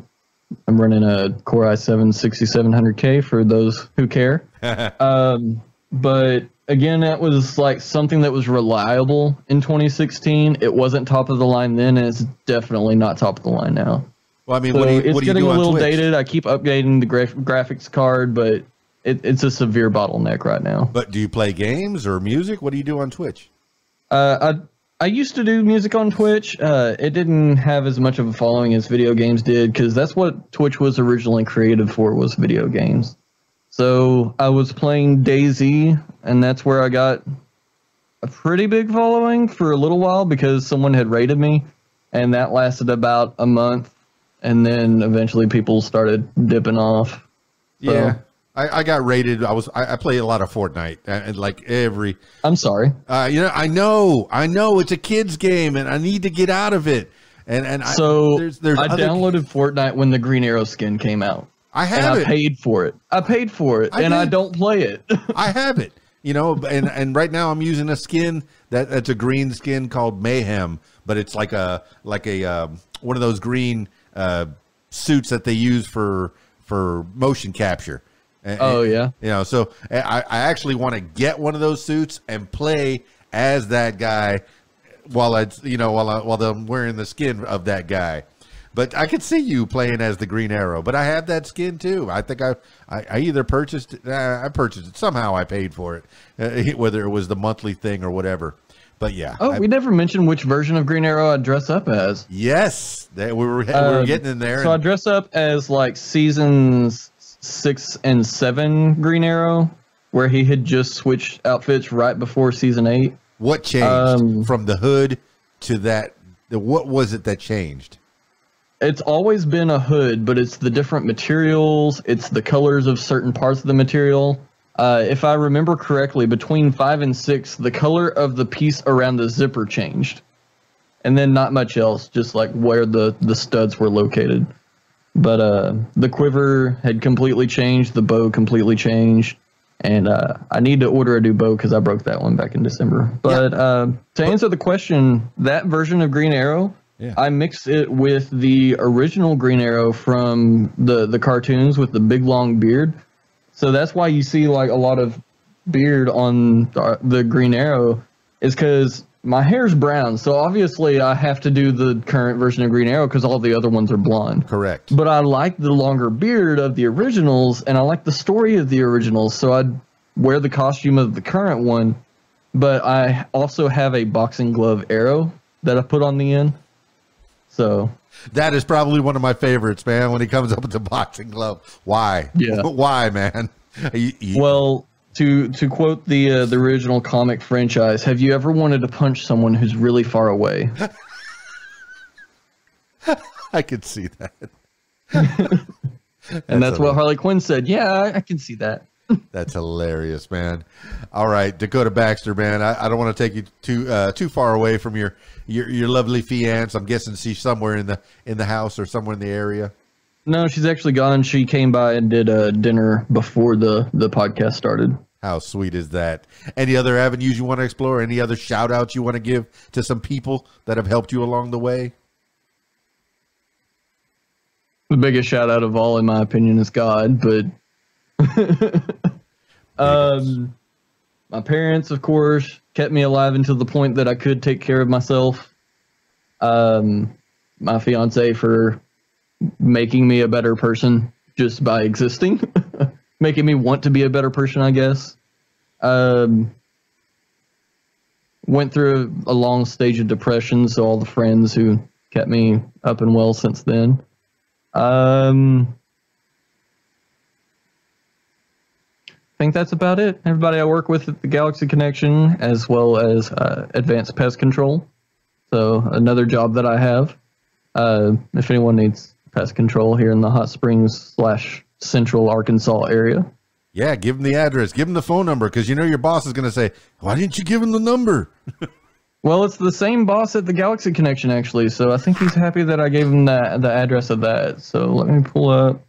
I'm running a Core i7 6700K for those who care. But again, that was like something that was reliable in 2016. It wasn't top of the line then, and it's definitely not top of the line now. Well, I mean, so what do you do on Twitch? It's getting a little dated. I keep updating the graphics card, but it's a severe bottleneck right now. But do you play games or music? What do you do on Twitch? I used to do music on Twitch. It didn't have as much of a following as video games did, because that's what Twitch was originally created for, was video games. So I was playing DayZ, and that's where I got a pretty big following for a little while, because someone had raided me, and that lasted about a month, and then eventually people started dipping off. So, yeah. I got rated. I play a lot of Fortnite, and like every. I'm sorry. You know, I know it's a kid's game, and I need to get out of it. And I downloaded Fortnite when the Green Arrow skin came out. I have it. I paid for it. I don't play it. I have it. You know, and right now I'm using a skin that's a green skin called Mayhem, but it's like a one of those green suits that they use for motion capture. Oh, yeah. You know, so I actually want to get one of those suits and play as that guy while I'm wearing the skin of that guy. But I could see you playing as the Green Arrow. But I have that skin too. I think I either purchased it. I purchased it. Somehow I paid for it, whether it was the monthly thing or whatever. But yeah. Oh, we never mentioned which version of Green Arrow I dress up as. Yes, we were getting in there. So I dress up as like seasons 6 and 7 Green Arrow, where he had just switched outfits right before season 8. What changed from the hood to that? What was it that changed? It's always been a hood, but it's the different materials. It's the colors of certain parts of the material. If I remember correctly, between 5 and 6, the color of the piece around the zipper changed. And then not much else, just like where the studs were located. But the quiver had completely changed. The bow completely changed. And I need to order a new bow because I broke that one back in December. But to answer the question, that version of Green Arrow, I mixed it with the original Green Arrow from the cartoons with the big long beard. So that's why you see like a lot of beard on the Green Arrow, is because my hair's brown. So obviously I have to do the current version of Green Arrow because all the other ones are blonde. Correct. But I like the longer beard of the originals, and I like the story of the originals. So I'd wear the costume of the current one. But I also have a boxing glove arrow that I put on the end. So that is probably one of my favorites, man, when he comes up with the boxing glove. Why? Yeah. Why, man? Well, to quote the original comic franchise, have you ever wanted to punch someone who's really far away? I could see that. And that's what Harley Quinn said. Yeah, I can see that. That's hilarious, man. All right, Dakota Baxter, man. I don't want to take you too far away from your lovely fiance. I'm guessing she's somewhere in the house or somewhere in the area. No, she's actually gone. She came by and did a dinner before the podcast started. How sweet is that? Any other avenues you want to explore? Any other shout outs you want to give to some people that have helped you along the way? The biggest shout out of all, in my opinion, is God, but my parents, of course, kept me alive until the point that I could take care of myself. My fiance for making me a better person just by existing, making me want to be a better person, I guess. Went through a long stage of depression, so all the friends who kept me up and well since then. I think that's about it. Everybody I work with at the Galaxy Connection, as well as Advanced Pest Control. So another job that I have. If anyone needs pest control here in the Hot Springs / Central Arkansas area. Yeah, give him the address. Give him the phone number, because you know your boss is going to say, why didn't you give him the number? Well, it's the same boss at the Galaxy Connection, actually. So I think he's happy that I gave him the address of that. So let me pull up.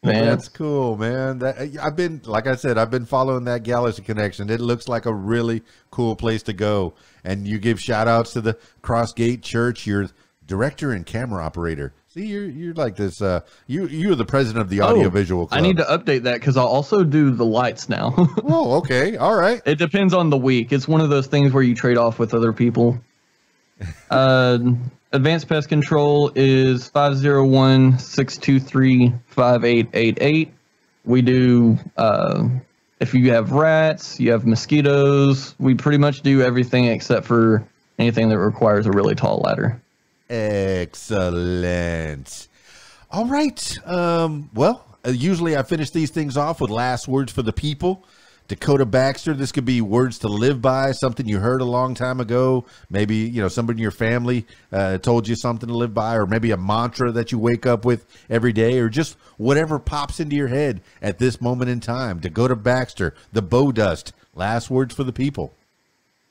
Man, that's cool, man. I've been following that Galaxy Connection. It looks like a really cool place to go. And you give shout outs to the Crossgate Church. You're director and camera operator. See, you're like this. You're the president of the audiovisual club. I need to update that because I'll also do the lights now. Oh, okay, all right. It depends on the week. It's one of those things where you trade off with other people. Advanced Pest Control is 501-623-5888. We do, if you have rats, you have mosquitoes, we pretty much do everything except for anything that requires a really tall ladder. Excellent. All right. Usually I finish these things off with last words for the people. Dakota Baxter, this could be words to live by, something you heard a long time ago. Maybe, somebody in your family told you something to live by, or maybe a mantra that you wake up with every day, or just whatever pops into your head at this moment in time. Dakota Baxter, the BowDust, last words for the people.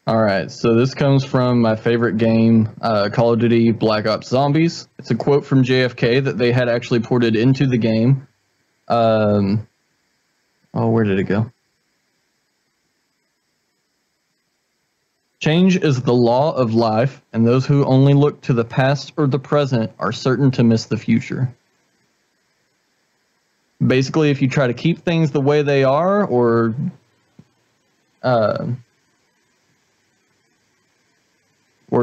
All right, so this comes from my favorite game, Call of Duty Black Ops Zombies. It's a quote from JFK that they had actually ported into the game. Where did it go? Change is the law of life, and those who only look to the past or the present are certain to miss the future. Basically, if you try to keep things the way they are, or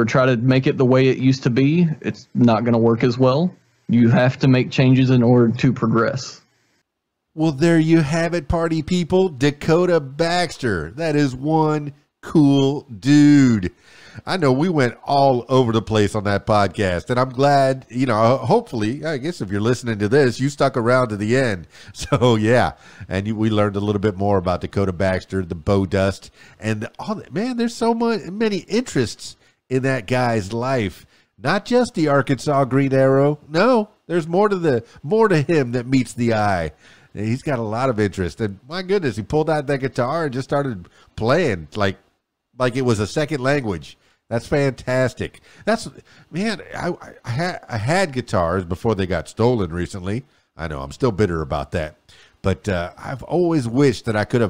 try to make it the way it used to be, it's not going to work as well. You have to make changes in order to progress. Well, there you have it, party people. Dakota Baxter. That is one cool dude. I know we went all over the place on that podcast, and I'm glad, hopefully, I guess if you're listening to this, you stuck around to the end. So, yeah, and we learned a little bit more about Dakota Baxter, the BowDust, and all that. Man, there's so many interests in that guy's life. Not just the Arkansas Green Arrow. No, there's more to him that meets the eye. He's got a lot of interest, and my goodness, he pulled out that guitar and just started playing like it was a second language. That's fantastic. I had guitars before they got stolen recently. I know I'm still bitter about that, but I've always wished that I could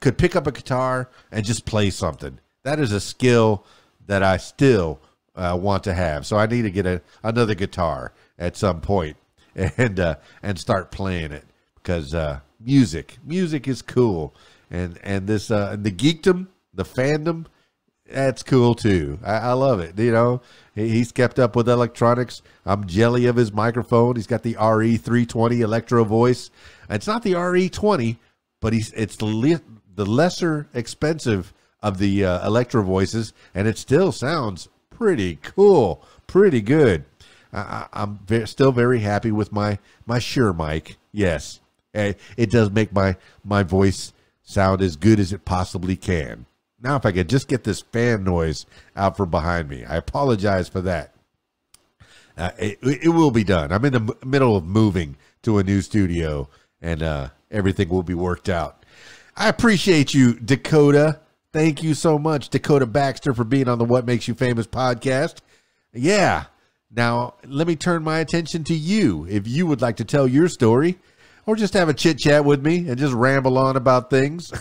pick up a guitar and just play something. That is a skill that I still want to have. So I need to get another guitar at some point and start playing it, because music is cool, and this the geekdom, the fandom. That's cool too. I love it. He's kept up with electronics. I'm jelly of his microphone. He's got the RE320 Electro voice. It's not the RE20, but it's the lesser expensive of the Electro voices, and it still sounds pretty cool, pretty good. I'm still very happy with my Shure mic. Yes, it does make my voice sound as good as it possibly can. Now, if I could just get this fan noise out from behind me. I apologize for that. It will be done. I'm in the middle of moving to a new studio, and everything will be worked out. I appreciate you, Dakota. Thank you so much, Dakota Baxter, for being on the What Makes You Famous podcast. Yeah. Now, let me turn my attention to you. If you would like to tell your story, or just have a chit-chat with me and just ramble on about things,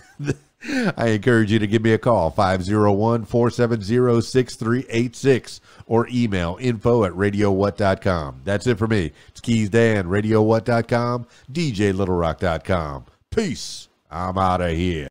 I encourage you to give me a call, 501-470-6386, or email info@radiowhat.com. That's it for me. It's KeysDAN, radiowhat.com, DJLittleRock.com. Peace. I'm out of here.